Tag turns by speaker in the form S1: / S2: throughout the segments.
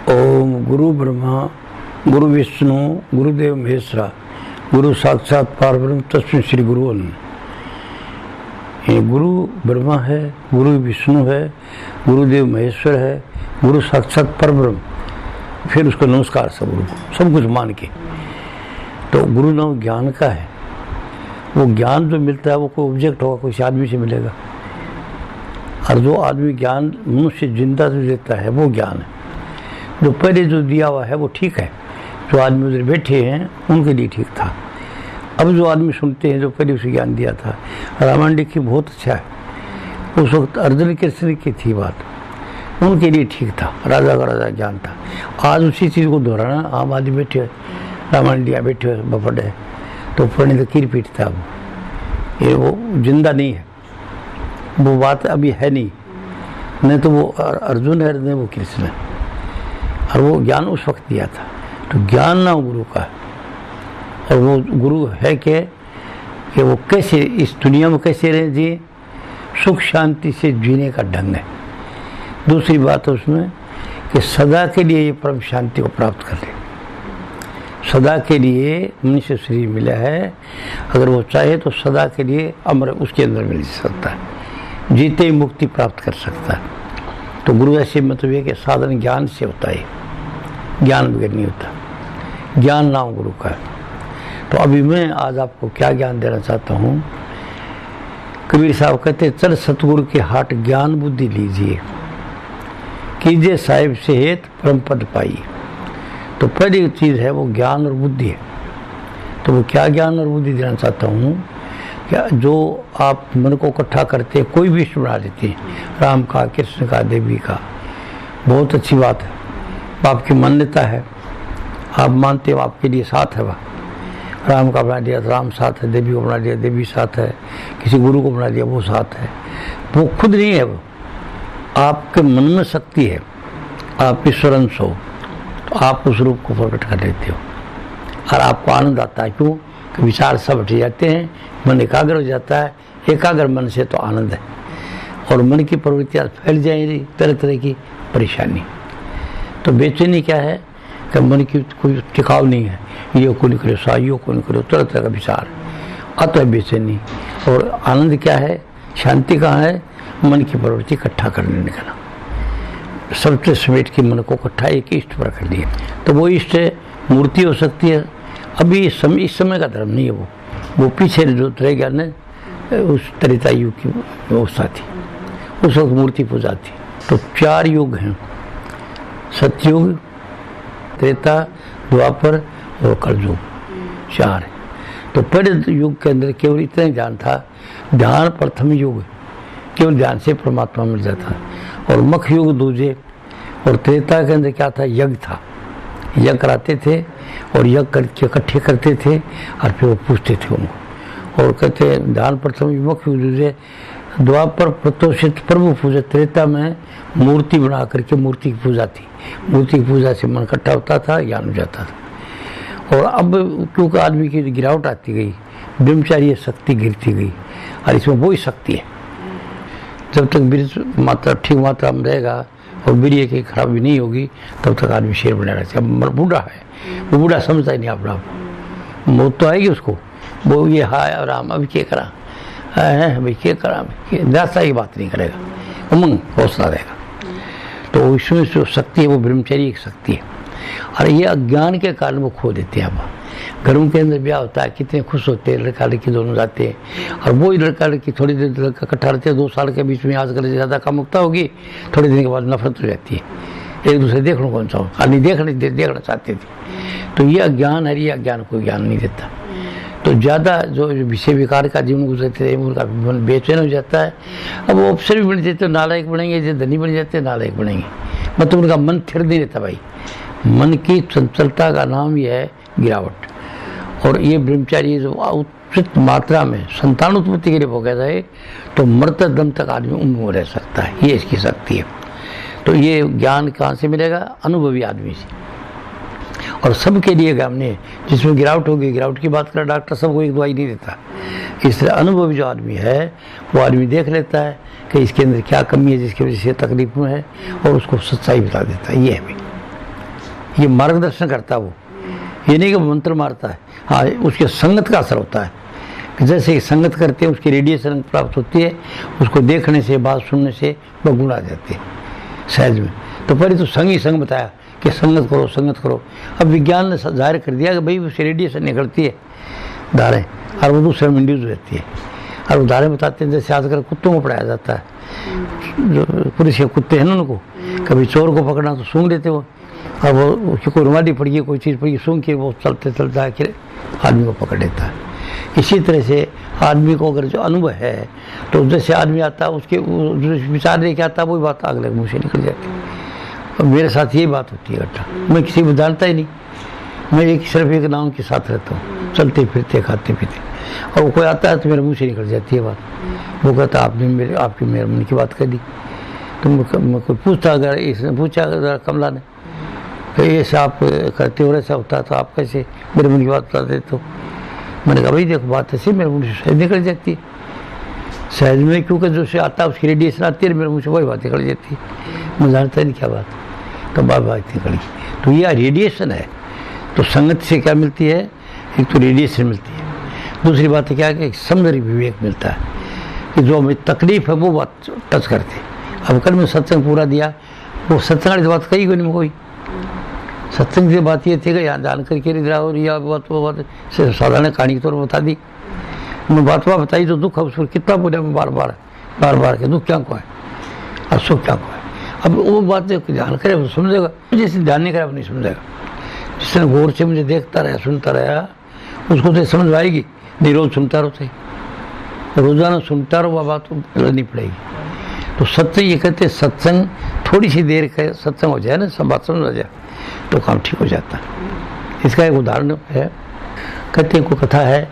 S1: ओम गुरु ब्रह्मा गुरु विष्णु गुरुदेव महेश्वरा गुरु साक्षात परब्रह्म तस्मै श्री गुरु। ये गुरु ब्रह्मा है, गुरु विष्णु है, गुरुदेव महेश्वर है, गुरु साक्षात परब्रह्म। फिर उसको नमस्कार सब गुरु को, सब कुछ मान के। तो गुरु नाम ज्ञान का है। वो ज्ञान जो मिलता है वो कोई ऑब्जेक्ट होगा, किसी आदमी से मिलेगा। और जो आदमी ज्ञान मनुष्य जिंदा से देता है वो ज्ञान है। जो पहले जो दिया हुआ है वो ठीक है, जो आदमी उधर बैठे हैं उनके लिए ठीक था। अब जो आदमी सुनते हैं जो पहले उसे ज्ञान दिया था, रामायण लिखी बहुत अच्छा है। उस वक्त अर्जुन कृष्ण की थी बात, उनके लिए ठीक था, राजा का राजा ज्ञान था। आज उसी चीज़ को दोहराना, आम आदमी बैठे रामायण लिया बैठे बफट है तो पढ़ने तो कीर पीटता है। ये वो जिंदा नहीं है, वो बात अभी है नहीं तो वो अर्जुन है, नहीं वो कृष्ण है। और वो ज्ञान उस वक्त दिया था। तो ज्ञान नाम गुरु का है। और वो गुरु है कि वो कैसे इस दुनिया में कैसे रहे जी, सुख शांति से जीने का ढंग है। दूसरी बात है उसमें कि सदा के लिए ये परम शांति को प्राप्त कर ले। सदा के लिए मनुष्य शरीर मिला है, अगर वो चाहे तो सदा के लिए अमर उसके अंदर मिल सकता है, जीते ही मुक्ति प्राप्त कर सकता है। तो गुरु ऐसे मतलब ये कि साधन ज्ञान से होता है, ज्ञान बगैर नहीं होता। ज्ञान नाम गुरु का है। तो अभी मैं आज आपको क्या ज्ञान देना चाहता हूँ। कबीर साहब कहते चल सतगुरु के हाट ज्ञान बुद्धि लीजिए, कीजिए साहिब से हेत परम पद पाई। तो पहली चीज़ है वो ज्ञान और बुद्धि है। तो वो क्या ज्ञान और बुद्धि देना चाहता हूँ, क्या जो आप मन को इकट्ठा करते हैं, कोई भी इष्ट बना लेते हैं, राम का, कृष्ण का, देवी का, बहुत अच्छी बात है। आपकी मान्यता है, आप मानते हो आपके लिए साथ है। वह राम का बना दिया तो राम साथ है, देवी को बना दिया देवी साथ है, किसी गुरु को बना दिया वो साथ है। वो खुद नहीं है, वो आपके मन में शक्ति है, आप ईश्वर अंश हो, तो आप उस रूप को प्रकट कर लेते हो और आपको आनंद आता है। क्यों कि विचार सब हट जाते हैं, मन एकाग्र हो जाता है। एकाग्र मन से तो आनंद है। और मन की प्रवृत्तियाँ फैल जाएंगी, तरह तरह की परेशानी। तो बेचैनी क्या है कि मन की कोई टिकाव नहीं है, ये को नहीं करो साइयों को नहीं करो, तरह तरह का विचार अतः बेचैनी। और आनंद क्या है, शांति कहाँ है, मन की प्रवृत्ति इकट्ठा करने निकला, सबसे समेट के मन को इकट्ठा एक इष्ट पर कर लिया। तो वो इष्ट मूर्ति हो सकती है। अभी इस समय का धर्म नहीं है वो पीछे जो रह गया ना, उस त्रेता युग की व्यवस्था थी, उस वक्त मूर्ति पूजा थी। तो 4 युग हैं, सतयुग, त्रेता, द्वापर और कलयुग, 4 है। तो पहले युग के अंदर केवल इतना ज्ञान था, ध्यान प्रथम युग, केवल ध्यान से परमात्मा मिल जाता। और मख युग दूजे। और त्रेता के अंदर क्या था, यज्ञ था, यज्ञ कराते थे और यज्ञ करके इकट्ठे करते थे और फिर वो पूछते थे उनको। और कहते ध्यान प्रथम मुख युग दूजे। द्वापर प्रतोषित प्रभु पूजा। त्रेता में मूर्ति बना करके मूर्ति की पूजा थी, मूर्ति की पूजा से मन इकट्ठा होता था, ज्ञान हो जाता था। और अब क्योंकि आदमी की गिरावट आती गई, ब्रह्मचार्य शक्ति गिरती गई, और इसमें वही शक्ति है। जब तक बीज मात्रा ठीक मात्रा में रहेगा और वीर्य की खराबी नहीं होगी, तब तक आदमी शेर बना रहता है। अब बूढ़ा है, वो बूढ़ा समझता ही नहीं अपना आप, मौत तो आएगी उसको, वो ये हाय और राम अभी क्या करा है भाई, क्या करा दासा की बात नहीं करेगा, उमंग हौसला रहेगा। तो इसमें जो शक्ति है वो ब्रह्मचर्य की शक्ति है। और ये अज्ञान के कारण वो खो देते हैं। अब घरों के अंदर ब्याह होता है, कितने खुश होते हैं, लड़का लड़की दोनों जाते हैं। और वही लड़का लड़की थोड़ी देर लड़का इकट्ठा रहते हैं, 2 साल के बीच में आजकल ज़्यादा कामुकता होगी, थोड़े दिन के बाद नफरत हो जाती है, एक दूसरे देख लो कौन सा हो, आदमी देखना चाहते थे। तो ये अज्ञान है, ये अज्ञान कोई ज्ञान नहीं देता। तो ज़्यादा जो विषय विकार का जीवन गुजरते रहे, उनका मन बेचैन हो जाता है। अब वो अफसर भी बन जाते तो नालायक बनेंगे, जो धनी बन जाते हैं नालायक बनेंगे, मतलब उनका मन थिर नहीं रहता। भाई मन की चंचलता का नाम यह है गिरावट। और ये ब्रह्मचारी जो उचित मात्रा में संतान उत्पत्ति के लिए भोगा जाए तो मरते दम तक आदमी उम्र में रह सकता है, ये इसकी शक्ति है। तो ये ज्ञान कहाँ से मिलेगा, अनुभवी आदमी से। और सबके लिए हमने जिसमें गिरावट होगी, गिरावट की बात करें, डॉक्टर सबको एक दवाई नहीं देता। इसलिए अनुभवी जो आदमी है वो आदमी देख लेता है कि इसके अंदर क्या कमी है जिसकी वजह से तकलीफ में है, और उसको सच्चाई बता देता है। ये है भाई ये मार्गदर्शन करता है वो, ये नहीं कि मंत्र मारता है। हाँ, उसके संगत का असर होता है कि जैसे ही संगत करते हैं उसकी रेडिएशन प्राप्त होती है, उसको देखने से, बात सुनने से वह गुण आ जाते हैं सहज में। तो पहले तो संग ही संग बताया कि संगत करो, संगत करो। अब विज्ञान ने जाहिर कर दिया कि भाई उससे रेडिएशन निकलती है धारें, और वो दूसरे में इंड्यूस रहती है। और वो धारें बताते हैं जैसे आजकल कुत्तों को पढ़ाया जाता है, जो पुलिस के कुत्ते हैं ना, उनको कभी चोर को पकड़ना तो सूंघ देते वो, और वो कोई रुमाली पड़ गई, कोई चीज़ पड़ गई, सूंघ के वो चलते चलता आखिर आदमी को पकड़ लेता है। इसी तरह से आदमी को अगर जो अनुभव है तो जैसे आदमी आता है उसके विचार लेके आता है, वही बात अगले मुँह से निकल जाती है। और मेरे साथ यही बात होती है इकट्ठा, मैं किसी को जानता ही नहीं, मैं सिर्फ एक नाम के साथ रहता हूँ, चलते फिरते खाते पीते, और वो कोई आता है तो मेरे मुँह से निकल जाती है बात। वो कहता आपने आपकी मेरे मन की बात कर दी। तो मैं कोई पूछता, अगर इसने पूछा अगर कमला ने ऐसा आप करते हो ऐसा होता तो आप कैसे मेरे मन की बात बताते, तो मैंने कहा भाई देखो बात ऐसी मेरे मुँह से सहज निकल जाती है, सहज में, क्योंकि जो से आता है उसकी रेडिएशन आती है, मेरे मुँह से वही बात निकल जाती है, मैं जानता नहीं क्या बात, तो बात निकली। तो यह रेडिएशन है। तो संगत से क्या मिलती है, एक तो रेडिएशन मिलती है, दूसरी बात है क्या कि समझदारी विवेक मिलता है कि जो हमें तकलीफ है वो बात टच करती है। अब कल मैं सत्संग पूरा दिया, वो सत्संग की बात कही कोई नहीं, कोई सत्संग से बात ये थी कि यहाँ जान करके निद्रा हो रही है, बात वो बात साधारण कहानी के तौर पर बता दी, मैं बात बताई तो दुख, अब उसको कितना बोला मैं बार बार के दुख क्या को है और सुख क्या को है। अब वो बात ध्यान करे वो समझेगा, जैसे ध्यान नहीं करे वो नहीं समझेगा। जिसने गौर से मुझे देखता रहा सुनता रहा उसको तो समझ आएगी, नहीं रोज सुनता रहो, सही रोजाना सुनता रहो, वह बात तो नहीं पड़ेगी। तो सत्संग ये कहते हैं, सत्संग थोड़ी सी देर का सत्संग हो जाए ना, सब बात समझ आ जाए तो काम ठीक हो जाता है। इसका एक उदाहरण है, कहते हैं कोई कथा है,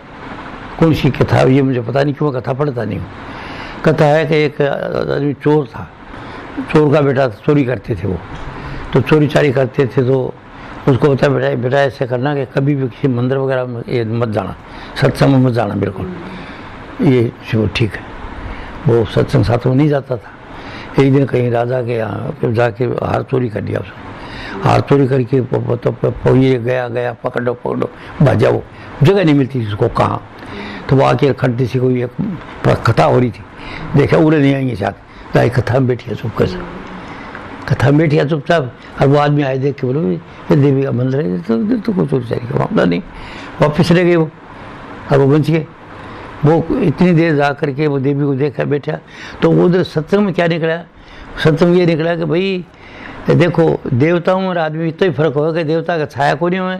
S1: कौन सी कथा ये मुझे पता नहीं, क्यों कथा पढ़ता नहीं हूँ। कथा है कि एक आदमी चोर था, चोर का बेटा चोरी करते थे वो, तो चोरी चारी करते थे तो उसको बता बेटा ऐसे करना कि कभी भी किसी मंदिर वगैरह में ये मत जाना, सत्संग में मत जाना बिल्कुल, ये वो ठीक है। वो सत्संग साथ में नहीं जाता था। एक दिन कहीं राजा के यहाँ जाके हार चोरी कर दिया उसने, हार चोरी करके तो ये गया पकड़ो भाजा, वो जगह नहीं मिलती उसको कहाँ, तो वो आके खड्डे से कोई एक कथा हो रही थी, देखा उड़े नहीं आएंगे साथ, जाए कथा में बैठी है चुपके से, कथा में बैठी है चुपचाप। और वो आदमी आए देख के बोलो ये देवी का मंदिर है, तो कोई चोरी चारी का मामला नहीं, वापस रह गए वो, और वो बच गए। वो इतनी देर जा करके वो देवी को देखा बैठा, तो उधर सत्संग में क्या निकला, सत्संग ये निकला कि भाई देखो देवताओं और आदमी इतना ही फर्क होगा कि देवता का छाया को नहीं हुआ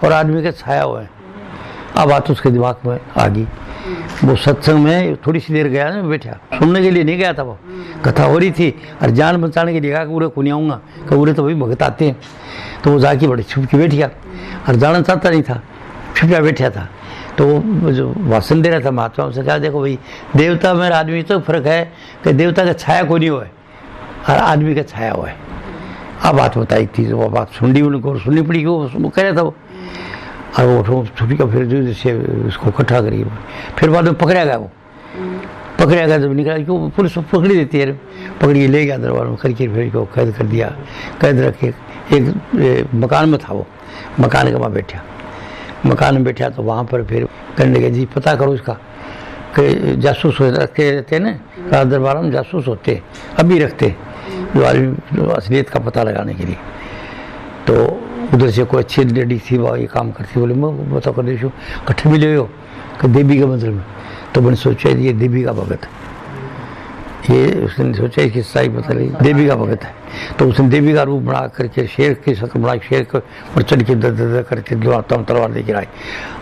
S1: और आदमी का छाया हुआ है। अब बात उसके दिमाग में आ गई। वो सत्संग में थोड़ी सी देर गया ना, बैठा सुनने के लिए नहीं गया था, वो कथा हो रही थी और जान बचाने के लिए कहा कि पूरे को नहीं आऊँगा, कि पूरे तो भाई भगत आते हैं। तो वो जाके बड़े छुप के बैठ गया और जाना चाहता नहीं था, छुपा बैठा था। तो वो जो भाषण दे रहा था महात्मा से कहा देखो भाई देवता में आदमी तो फर्क है कि देवता का छाया को नहीं हुआ है और आदमी का छाया हुआ है। अब बात बताई थी, वो बात सुन ली उनको, सुननी पड़ी, वो कह रहा था वो, और वो छुट्टी का फिर जैसे उसको इकट्ठा करिए, फिर बाद में पकड़ा गया, वो पकड़ा गया जब निकला, क्यों पुलिस पकड़ी देती है, पकड़ी ले गया दरबार में करके, फिर को कैद कर दिया, कैद रखे एक मकान में था वो, मकान के वहाँ बैठा, मकान में बैठा तो वहाँ पर फिर करने के जी पता करो इसका कि जासूस रखते रहते ना, राज दरबार में जासूस होते अभी रखते जो आदमी असलियत का पता लगाने के लिए। तो उधर से कोई अच्छी लेडी थी वह ये काम करती, बोले मैं बताओ कर देखो कट्ठे मिले हो कि देवी के मंदिर में, तो मैंने सोचा ये देवी का भगत है, ये उसने सोचा इसकी सच्चाई पता नहीं देवी का भगत है। तो उसने देवी का रूप बना करके शेर की शक्ल बना, शेर को पर चढ़ के दर करके तलवार लेकर आए,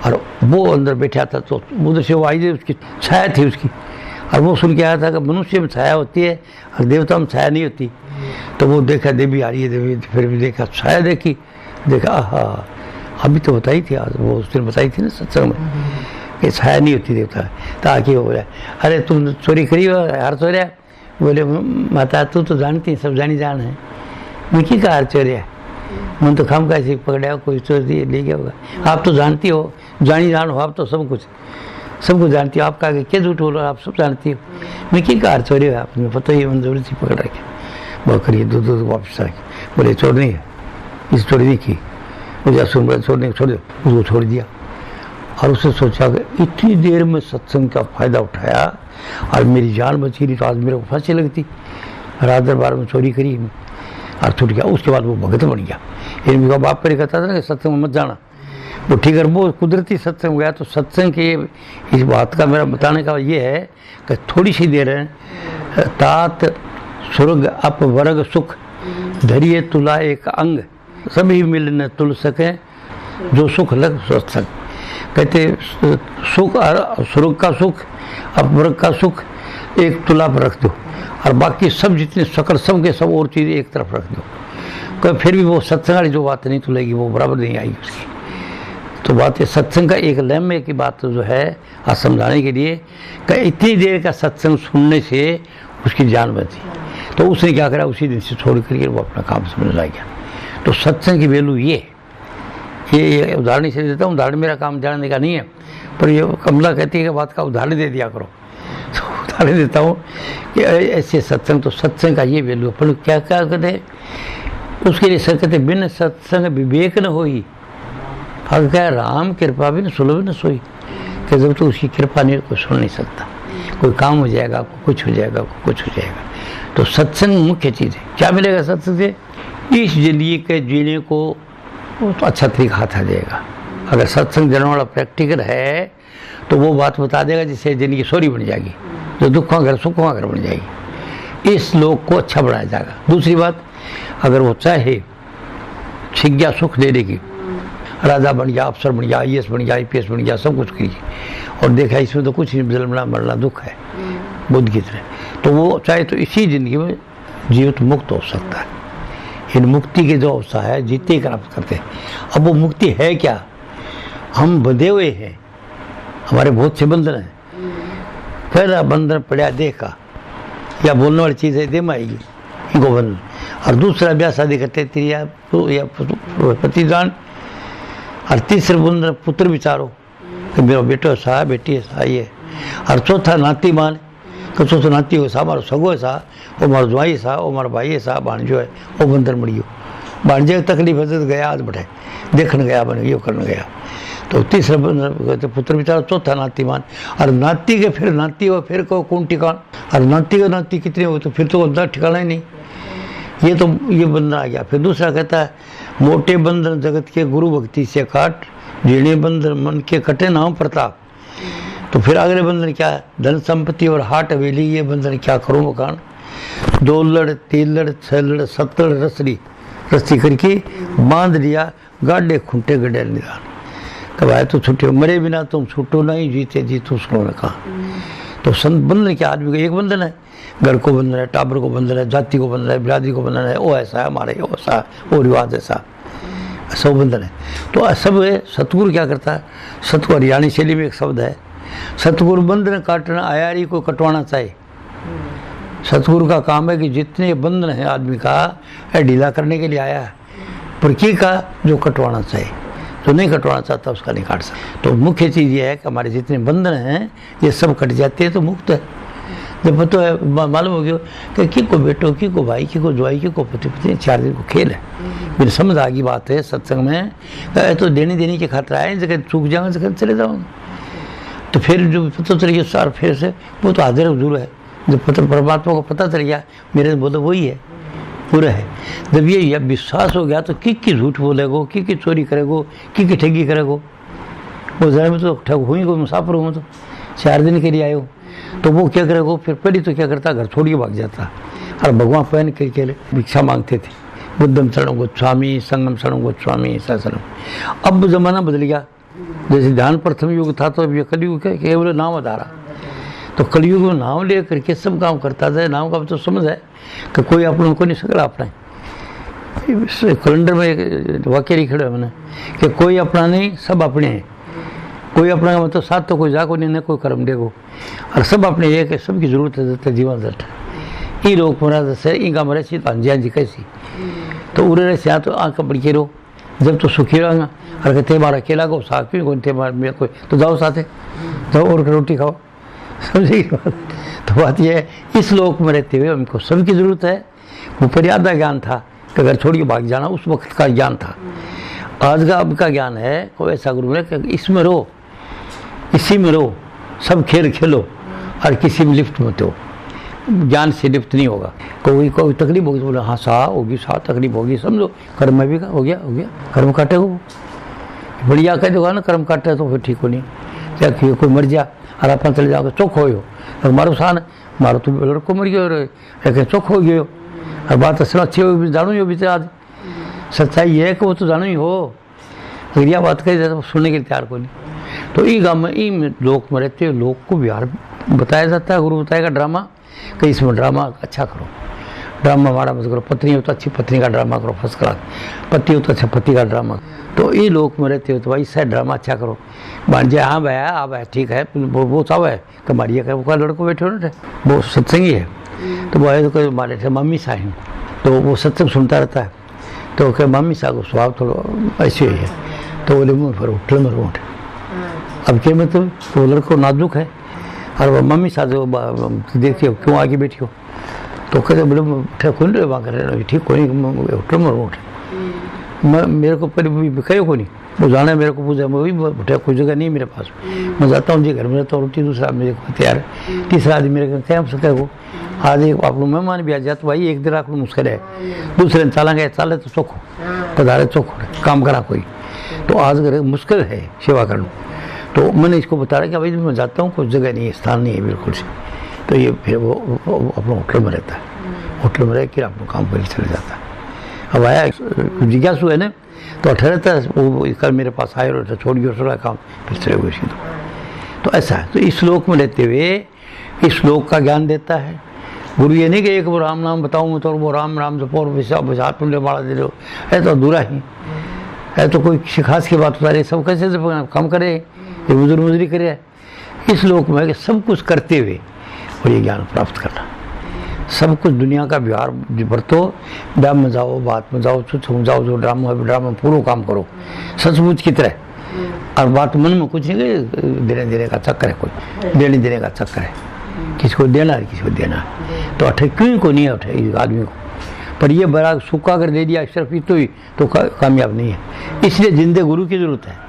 S1: और वो अंदर बैठा था। तो उधर से वो आई थी, उसकी छाया थी उसकी, और वो सुन के आया था कि मनुष्य में छाया होती है और देवता में छाया नहीं होती। तो वो देखा देवी आ रही है, देवी फिर भी देखा छाया, देखा हाँ अभी तो बताई थी, आज वो उस दिन बताई थी ना सत्संग में कि छाया नहीं होती देवता। तो आके हो गया, अरे तुम चोरी करी हो, हार चोरिया? बोले माता तू तो जानती सब जानी जान है, मैं की का हार चोरिया, मन तो खाम कैसे पकड़ा कोई चोर दिए ले गया होगा, आप तो जानती हो जानी जान हो, आप तो सब कुछ जानती हो, आप कहा क्या झूठ बोलो, आप सब जानती हो, मैं की का हार चोरी हो, आपने पता ही मन जरूरी थी पकड़ा के, बहुत करिए दूध वापस आ गए, बोले चोर नहीं है, इस चोरी नहीं की। मुझे छोड़ दो, उसको छोड़ दिया। और उसने सोचा कि इतनी देर में सत्संग का फायदा उठाया और मेरी जान बची रही तो आज मेरे को फांसी लगती। रात दरबार में चोरी करी और छूट गया। उसके बाद वो भगत बन गया। इनका बाप पर कहता था ना कि सत्संग में मत जाना, वो ठीक है, वो कुदरती सत्संग गया। तो सत्संग के इस बात का मेरा बताने का ये है कि थोड़ी सी देर है, तात स्वर्ग अप वर्ग सुख धरिए तुला एक अंग, सभी मिल न तुल सके जो सुख लग सत्संग। कहते सुख और स्वर्ग का सुख अपवर्ग का सुख एक तुला पर रख दो और बाकी सब जितने सकल सब के सब और चीज़ें एक तरफ रख दो। कभी फिर भी वो सत्संग वाली जो बात नहीं तुलेगी, वो बराबर नहीं आएगी उसकी। तो बात है सत्संग का एक लम्हे की बात जो है आज समझाने के लिए कि इतनी देर का सत्संग सुनने से उसकी जान बची। तो उसने क्या करा, उसी दिन से छोड़ करके वो अपना काम समझ आ गया। तो सत्संग की वैल्यू ये उदाहरण से देता हूँ। उदाहरण मेरा काम जानने का नहीं है, पर ये कमला कहती है कि बात का उदाहरण दे दिया करो। तो उदाहरण देता हूँ कि ऐसे सत्संग, तो सत्संग का ये वैल्यू अपन क्या क्या कहते, उसके लिए सर कहते बिन सत्संग विवेक न होई, अगर क्या राम कृपा भी न सुलभ न सोई, कि जब तो उसकी कृपा नहीं कोई सुन नहीं सकता। कोई काम हो जाएगा, आपको कुछ हो जाएगा, आपको कुछ हो जाएगा। तो सत्संग मुख्य चीज़ है। क्या मिलेगा सत्संग से? इस जिंदगी के जीने को तो अच्छा तरीका हाथ आ जाएगा। अगर सत्संग जनने वाला प्रैक्टिकल है तो वो बात बता देगा जिससे जिंदगी सोरी बन जाएगी, जो दुखों घर सुखों घर बन जाएगी। इस लोक को अच्छा बनाया जाएगा। दूसरी बात, अगर वो चाहे छिज्ञा सुख देने की, राजा बन गया, अफसर बन गया, IAS बन गया, IPS बन गया, सब कुछ कीजिए और देखा इसमें तो कुछ नहीं, जन्मना मरना दुख है बुद्ध की तरह, तो वो चाहे तो इसी जिंदगी में जीवित मुक्त हो सकता है। इन मुक्ति की जो अवस्था है जीते प्राप्त करते हैं। अब वो मुक्ति है क्या? हम बंधे हुए हैं, हमारे बहुत से बंधन हैं। पहला बंधन पड़ा देह का, या बोलने वाली चीज़ है देह में आएगी, इनको बंधन। और दूसरा ब्याह शादी करते या पतिदान। और तीसरे बंधन पुत्र विचारो कि मेरा बेटो सा बेटी सा ये। और चौथा नाती मान कि चौथो नाती हो सा, मारो सगो सा, वो मारो ज्वाई सा, वो मारो भाई सा, भाणजो है, वो बंधन मरियो। भाणजे तकलीफ है तो गया आज बैठे देखने गया, बन यो करने गया। तो तीसरा बंधन पुत्र विचारो, चौथा नाती मान। और नाती के फिर नाती हो, फिर को कौन ठिकान, और नाती का नाती कितने हो तो फिर तो उतना ठिकाना ही नहीं। ये तो ये बंधन आ गया। फिर दूसरा कहता है मोटे बंधन जगत के गुरु भक्ति से काट, जीणे बंधन मन के कटे नाम प्रताप। तो फिर अगले बंधन क्या है? धन संपत्ति और हाट हवेली, ये बंधन क्या करो मकान। 2 लड़ 3 लड़ 6 लड़ 7 लड़ रस्सी करके बांध लिया, गाडे खुंटे गड्ढे निदान। कब आए तो छुट्टी, मरे बिना तुम छूटो नहीं, जीते जी तो सुनो न कहा। तो संत बंधन क्या? आदमी का एक बंधन है, घर को बंधन है, टाबर को बंधन है, जाति को बंधन है, बिरादरी को बंधन है, वो ऐसा है हमारे, वो ऐसा, वो रिवाज ऐसा, सब बंधन है। तो सब है। सतगुरु क्या करता है? सतगुरु हरियाणी शैली में एक शब्द है, सतगुरु बंधन काटना आयारी को कटवाना चाहिए। सतगुरु का काम है कि जितने बंधन है आदमी का ढीला करने के लिए आया है, पर की का जो कटवाना चाहिए, जो नहीं कटवाना चाहता उसका नहीं काट सकता। तो मुख्य चीज़ ये है कि हमारे जितने बंधन हैं ये सब कट जाते हैं तो मुक्त है। जब पता है मालूम हो गया कि को बेटो, की को भाई, की को ज्वाई, की को पति पत्नी, 4 दिन को खेल है। मेरी समझ आ गई बात है सत्संग में, तो देने के खातिर आए, जगह चूक जाऊँगा जगह चले जाऊँगा। तो फिर जो पता चल गया सार फिर से वो तो हाजिर हजूर है। जब पता परमात्मा को पता चल गया मेरे बोलो वही है, पूरा है। जब ये विश्वास हो गया तो की झूठ बोलेगो, की चोरी करेगो, की ठगी करेगो। वो जरा में तो ठग हुई को मुसाफिर हूँ, तो 4 दिन के लिए आयो, तो वो क्या करेगो? फिर पहले तो क्या करता, घर छोड़ के भाग जाता। और भगवान पहन करके भिक्षा मांगते थे, बुद्धम शरणं गोस्वामी, संगम शरणं गोस्वामी, ऐसा शरण। अब जमाना बदल गया। जैसे ध्यान प्रथम युग था तो अब ये कलयुग है, केवल नाम आधारा। तो कलयुग में नाम ले करके सब काम करता था। नाम का तो समझ है कि कोई अपनों को नहीं सकता अपना। कैलेंडर में एक वाक्य लिखे मैंने कि कोई अपना नहीं, सब अपने हैं। कोई अपना का मतलब साथ तो कोई जाको नहीं, कोई कर्म देखो, और सब अपने एक है। सबकी जरूरत है जीवन दट ई लोग मरा दसे इंका मरे सी भांजिया जी कैसी। तो उरे रहे यहाँ तो आँख बड़ी के रो, जब तो सुखी रहेगा। और कहते मारा अकेला को साथ भी कोई थे मेरे कोई, तो जाओ साथे जाओ और रोटी खाओ। समझे बात? तो बात यह है इस लोक में रहते हुए हमको सबकी ज़रूरत है। वो मर्यादा ज्ञान था कि अगर छोड़ के भाग जाना, उस वक्त का ज्ञान था। आज का अब का ज्ञान है कोई ऐसा गुरु है कि इसमें रहो, इसी में रहो, सब खेल खेलो और किसी में लिफ्ट मत हो। ज्ञान से लिफ्ट नहीं होगा। कोई तकलीफ होगी तो बोला हाँ सा होगी, सा तकलीफ होगी, समझो कर्म में भी हो गया कर्म काटे हो बढ़िया कह दोगा ना, कर्म काटे तो फिर ठीक हो नहीं। क्या कोई मर जा और आप चले जाओगे चौक हो मारो सान मारो तो लड़को मर गयो लेकिन चौक हो गयो और बात असल अच्छी हो जानो ही बीते आज सच्चाई है कि वो तो जानो ही हो, अगर यह बात कही जाए तो सुनने के लिए तैयार को नहीं। तो ये गाँव में इन लोक में रहते हुए लोग को बिहार बताया जाता है, गुरु बताएगा ड्रामा कि इसमें ड्रामा अच्छा करो, ड्रामा मारा मत करो, पत्नी हो तो अच्छी पत्नी का ड्रामा करो, फर्स्ट क्लास, पति हो तो अच्छा पति का ड्रामा। तो ये लोग में रहते हो तो भाई सही ड्रामा अच्छा करो। मान जाए हाँ भैया हाँ भाई ठीक है वो सब है कमाड़िया का वो लड़को बैठे हो ना वो सत्संगी है तो वो आए तो कोई मारे थे मम्मी साहब, तो वो सत्संग सुनता रहता है तो क्या मम्मी साहब को स्वभाव थोड़ा ऐसे ही है तो बोले मुँह फिर उठे में उठ। अब क्या मतलब वो लड़को नाजुक है और वो मम्मी साहब देखिए क्यों आगे बैठी हो तो कहते बोले उठे कौन रहे वहाँ कर ठीक कोई नहीं उठे में उठ। मेरे को पर कहो को नहीं वो जाना मेरे को पूछा मैं भी उठा कोई जगह नहीं मेरे पास, मैं जाता हूँ जी घर में रहता हूँ रोटी दूसरा मेरे को तैयार है, तीसरा आदमी मेरे को क्या सके वो आज एक आप लोग मेहमान भी आ जाए तो भाई एक दिन आप लोग मुश्किल है, दूसरे दिन चला गया चाले तो चौखो पधारे चौखो काम करा कोई। तो आज अगर मुश्किल है सेवा करना तो मैंने इसको बता रहा कि भाई मैं जाता हूँ कोई जगह नहीं है स्थान नहीं है बिल्कुल से। तो ये फिर वो अपना होटल में रहता है, होटल में रह कर अपना काम कर चले जाता है। अब आया जिज्ञासु है ना तो ठहरता है वो कल मेरे पास आए और छोड़ गया थोड़ा काम फिर चले गए सीधे। तो ऐसा है। तो इस श्लोक में रहते हुए इस श्लोक का ज्ञान देता है गुरु। ये नहीं कि एक वो राम नाम बताऊँ तो वो राम राम से पौर हाथ टूंडे मारा दे दो है तो अधूरा ही है। तो कोई किसी खास की बात बता रही सब कैसे काम करे ये मुजरी करे। इस श्लोक में सब कुछ करते हुए और ये ज्ञान प्राप्त करना, सब कुछ दुनिया का व्यवहार बरतो, व्यायाम में जाओ बात में जाओ समझाओ जो ड्रामा है ड्रामा पूरा काम करो सचमुच की तरह। और बात मन में कुछ नहीं देने का चक्कर है, कोई देने का चक्कर है, किसी को देना है किसी को देना है। तो अठे क्यों को नहीं है अठे इस आदमी को, पर ये बड़ा सूखा कर दे दिया सिर्फ इतो ही तो कामयाब नहीं है। इसलिए जिंदे गुरु की जरूरत है।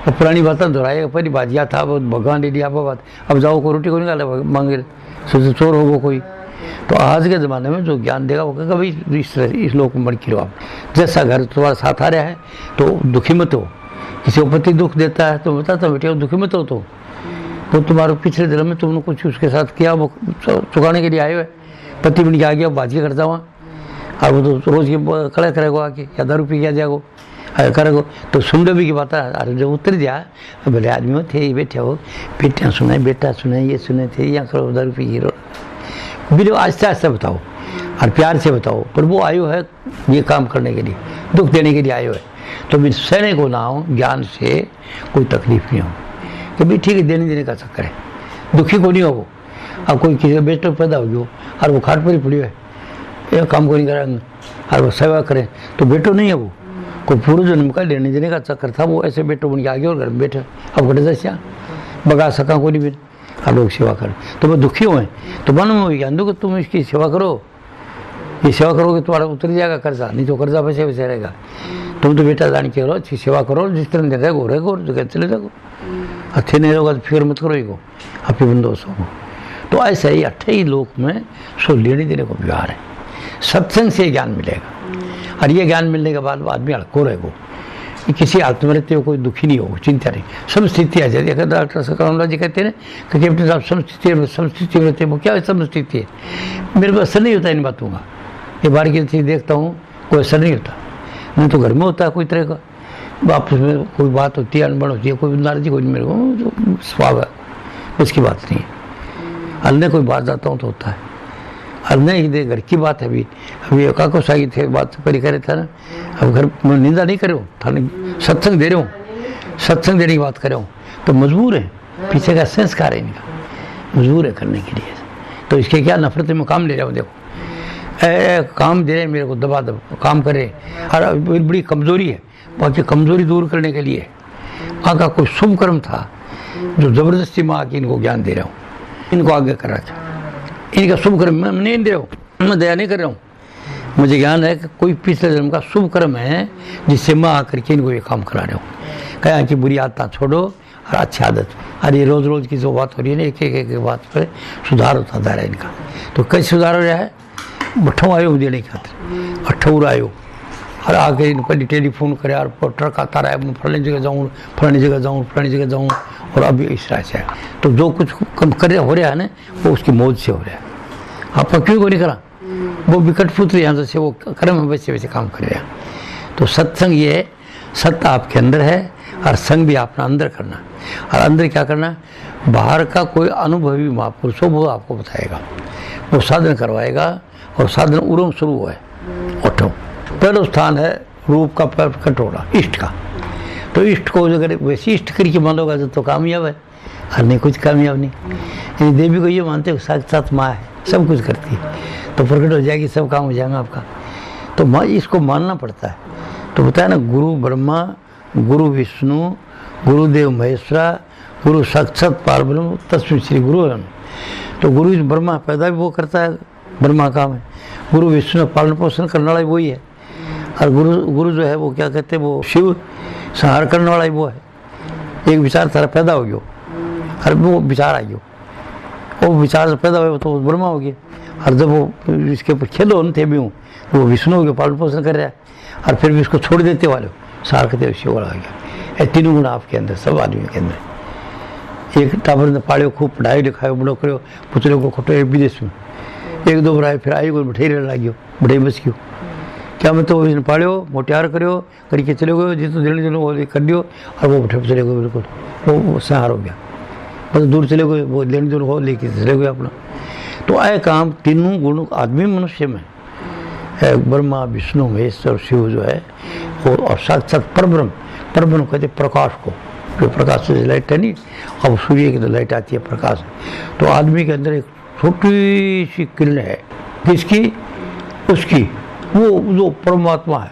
S1: तो पुरानी बातें दोहराएगा पर बाजिया था वो भगवान दे दिया बात, अब जाओ को रोटी को निकाले मांगे सोचे चोर होगा कोई। तो आज के ज़माने में जो ज्ञान देगा वो कहेगा भाई इस लोक में मड़की रहो आप, जैसा घर तुम्हारा साथ आ रहा है तो दुखी मत हो। किसी को पति दुख देता है तो बताता बेटे दुखी मत हो, तो तुम्हारे पिछले दिनों में तुमने कुछ उसके साथ किया वो चुकाने के लिए आए हुए, पति बन के आ गया बाजी करता वहाँ और वो तो रोज की कड़े करेगा आके या दारू पी गया जाएगो करेगो। तो सुन भी की बात है अरे जब उतर जा भले आदमी थे बैठे हो बेटियाँ सुनाए बेटा सुनाए ये सुने थे यहाँ करो दारू पी गिरो बिल्कुल आहिस्ता आहिस्ता बताओ और प्यार से बताओ। पर वो आयु है ये काम करने के लिए दुख देने के लिए आयु है। तो भी सहने को ना हो ज्ञान से कोई तकलीफ नहीं हो कि भाई ठीक है देने का चक्कर है, दुखी को नहीं हो वो। अब कोई किसी का बेटा पैदा हो गया और वो खाट पर ही पड़ी है ये काम को नहीं करेंगे और वो सेवा करें तो बेटो नहीं है वो, कोई पूर्व जन्म का देने का चक्कर था वो ऐसे बेटो बन के आ गया और घर में बैठे अब घटे जैसे बगा सका को नहीं भी और लोग सेवा करें तो वो दुखी हुए। तो मन में ज्ञान दो कि तुम इसकी सेवा करो, ये सेवा करोगे तुम्हारा उतर जाएगा कर्जा, नहीं तो कर्जा वैसे वैसे रहेगा। तुम तो बेटा जान के रहो अच्छी सेवा करो जिस तरह रहेगो जगह चले जाओ अच्छे नहीं रहोगा तो फिर मत करो को अपने बंदोबस्त हो। तो ऐसा ही 28 लोक में सो लेने देने को व्यवहार है। सत्संग से ज्ञान मिलेगा और ये ज्ञान मिलने के बाद आदमी अड़को रहेगो, किसी आत्महत्या कोई दुखी नहीं हो चिंता नहीं समस्थिति आ जाती है। डॉक्टर सकराम जी कहते हैं कि कैप्टन साहब समस्थिति में रहते हैं। वो क्या समस्थिति है, मेरे को असर नहीं होता इन बातों का, ये बाहर की चीज़ देखता हूँ कोई असर नहीं होता, नहीं तो घर में होता है कोई तरह का वापस में कोई बात होती है अनबन होती है कोई नाराजी कोई मेरे को जो स्वभाव है उसकी बात नहीं है। अन्य कोई बात जाता हूँ तो होता है और नहीं घर की बात है। अभी काको सागी थे बात परी करे था ना, अब घर में निंदा नहीं करे थाने सत्संग दे रहे हो, सत्संग देने की बात करे हो तो मजबूर है, पीछे का संस्कार है इनका मजबूर है करने के लिए। तो इसके क्या नफरत में काम ले रहा हूँ, देखो काम दे रहे मेरे को दबा काम करे और बड़ी कमज़ोरी है, बाकी कमज़ोरी दूर करने के लिए वहाँ का कोई शुभ कर्म था जो ज़बरदस्ती में आके इनको ज्ञान दे रहा हूँ, इनको आगे कर रहा था। इनका शुभ कर्म मैं नहीं दे रहा हूँ, मैं दया नहीं कर रहा हूँ, मुझे ज्ञान है कि कोई पिछले जन्म का शुभ कर्म है जिससे मैं आकर के इनको ये काम करा रहा हूँ। कहा कि बुरी आदत छोड़ो और अच्छी आदत। और ये रोज़ रोज़ की जो बात हो रही है ना, एक बात पर सुधार होता जा रहा है इनका। तो कैसे सुधार हो रहा है? बठों आयो देने की खातिर, अठौर आयो और आके इन पर टेलीफोन करे और ट्रक आता रहा है, फलानी जगह जाऊँ, फलानी जगह जाऊँ, फलानी जगह जाऊँ, और अभी इस तरह से है। तो जो कुछ कम कर हो रहा है ना, वो उसकी मौज से हो रहा है। आपका क्यों को नहीं करा? वो विकट पुत्र यहाँ से वो कर्म है, वैसे वैसे काम कर रहे हैं। तो सत्संग ये सत्ता आपके अंदर है और संग भी अपना अंदर करना। और अंदर क्या करना? बाहर का कोई अनुभवी महापुरुष हो वो आपको बताएगा, वो साधन करवाएगा। और साधन उरम शुरू है। उठो पहला स्थान है रूप का प्रकट होना, इष्ट का। तो इष्ट को अगर वैसे इष्ट करके मानोगा तो कामयाब है, और नहीं कुछ कामयाब नहीं। देवी को ये मानते हो साक्षात माँ है, सब कुछ करती है, तो प्रकट हो जाएगी, सब काम हो जाएगा आपका। तो माँ इसको मानना पड़ता है। तो बताया ना, गुरु ब्रह्मा, गुरु विष्णु, गुरुदेव महेश्वरा, गुरु साक्षात पारब्रह्म तस्मै श्री गुरु। तो गुरु ब्रह्मा पैदा भी वो करता है, ब्रह्मा काम है। गुरु विष्णु पालन पोषण करने वाला वही है। और गुरु जो है वो क्या कहते हैं, वो शिव संहार करने वाला ही वो है। एक विचार सारा पैदा हो गया और वो विचार आ गया, वो विचार से पैदा हुआ तो वो ब्रह्मा हो गया। और जब वो इसके ऊपर खेलो थे भी हूँ, तो वो विष्णु हो गया, पालन पोषण कर रहा है। और फिर भी इसको छोड़ देते वाले सार करते शिव वाला आ गया। ये तीनों गुण आपके अंदर, सब आदमी के अंदर। एक टाबर ने पाड़ियो, खूब पढ़ाई लिखायो, बड़ो करो, पुतले को खोटो विदेश में, एक दो बार आए, फिर आई कोई मिठाई रहने लगी, बढ़ाई बस गयो। क्या मतलब इसने पाड़ियो, मोटियार करो करके चले गए, जितो देने वो कर दियो, और वो बैठे चले गए, बिल्कुल वो संहार हो गया। बस दूर चले गए, वो लेने देने हो लेके चले गए अपना। तो आए काम तीनों गुण आदमी मनुष्य में है, ब्रह्मा विष्णु महेश्वर शिव जो है, और साक्षात परब्रह्म। परब्रह्म कहते प्रकाश को, जो प्रकाश से लाइट है नहीं, अब सूर्य की तो लाइट आती है प्रकाश। तो आदमी के अंदर एक छोटी सी किरण है, किसकी? उसकी, वो जो परमात्मा है,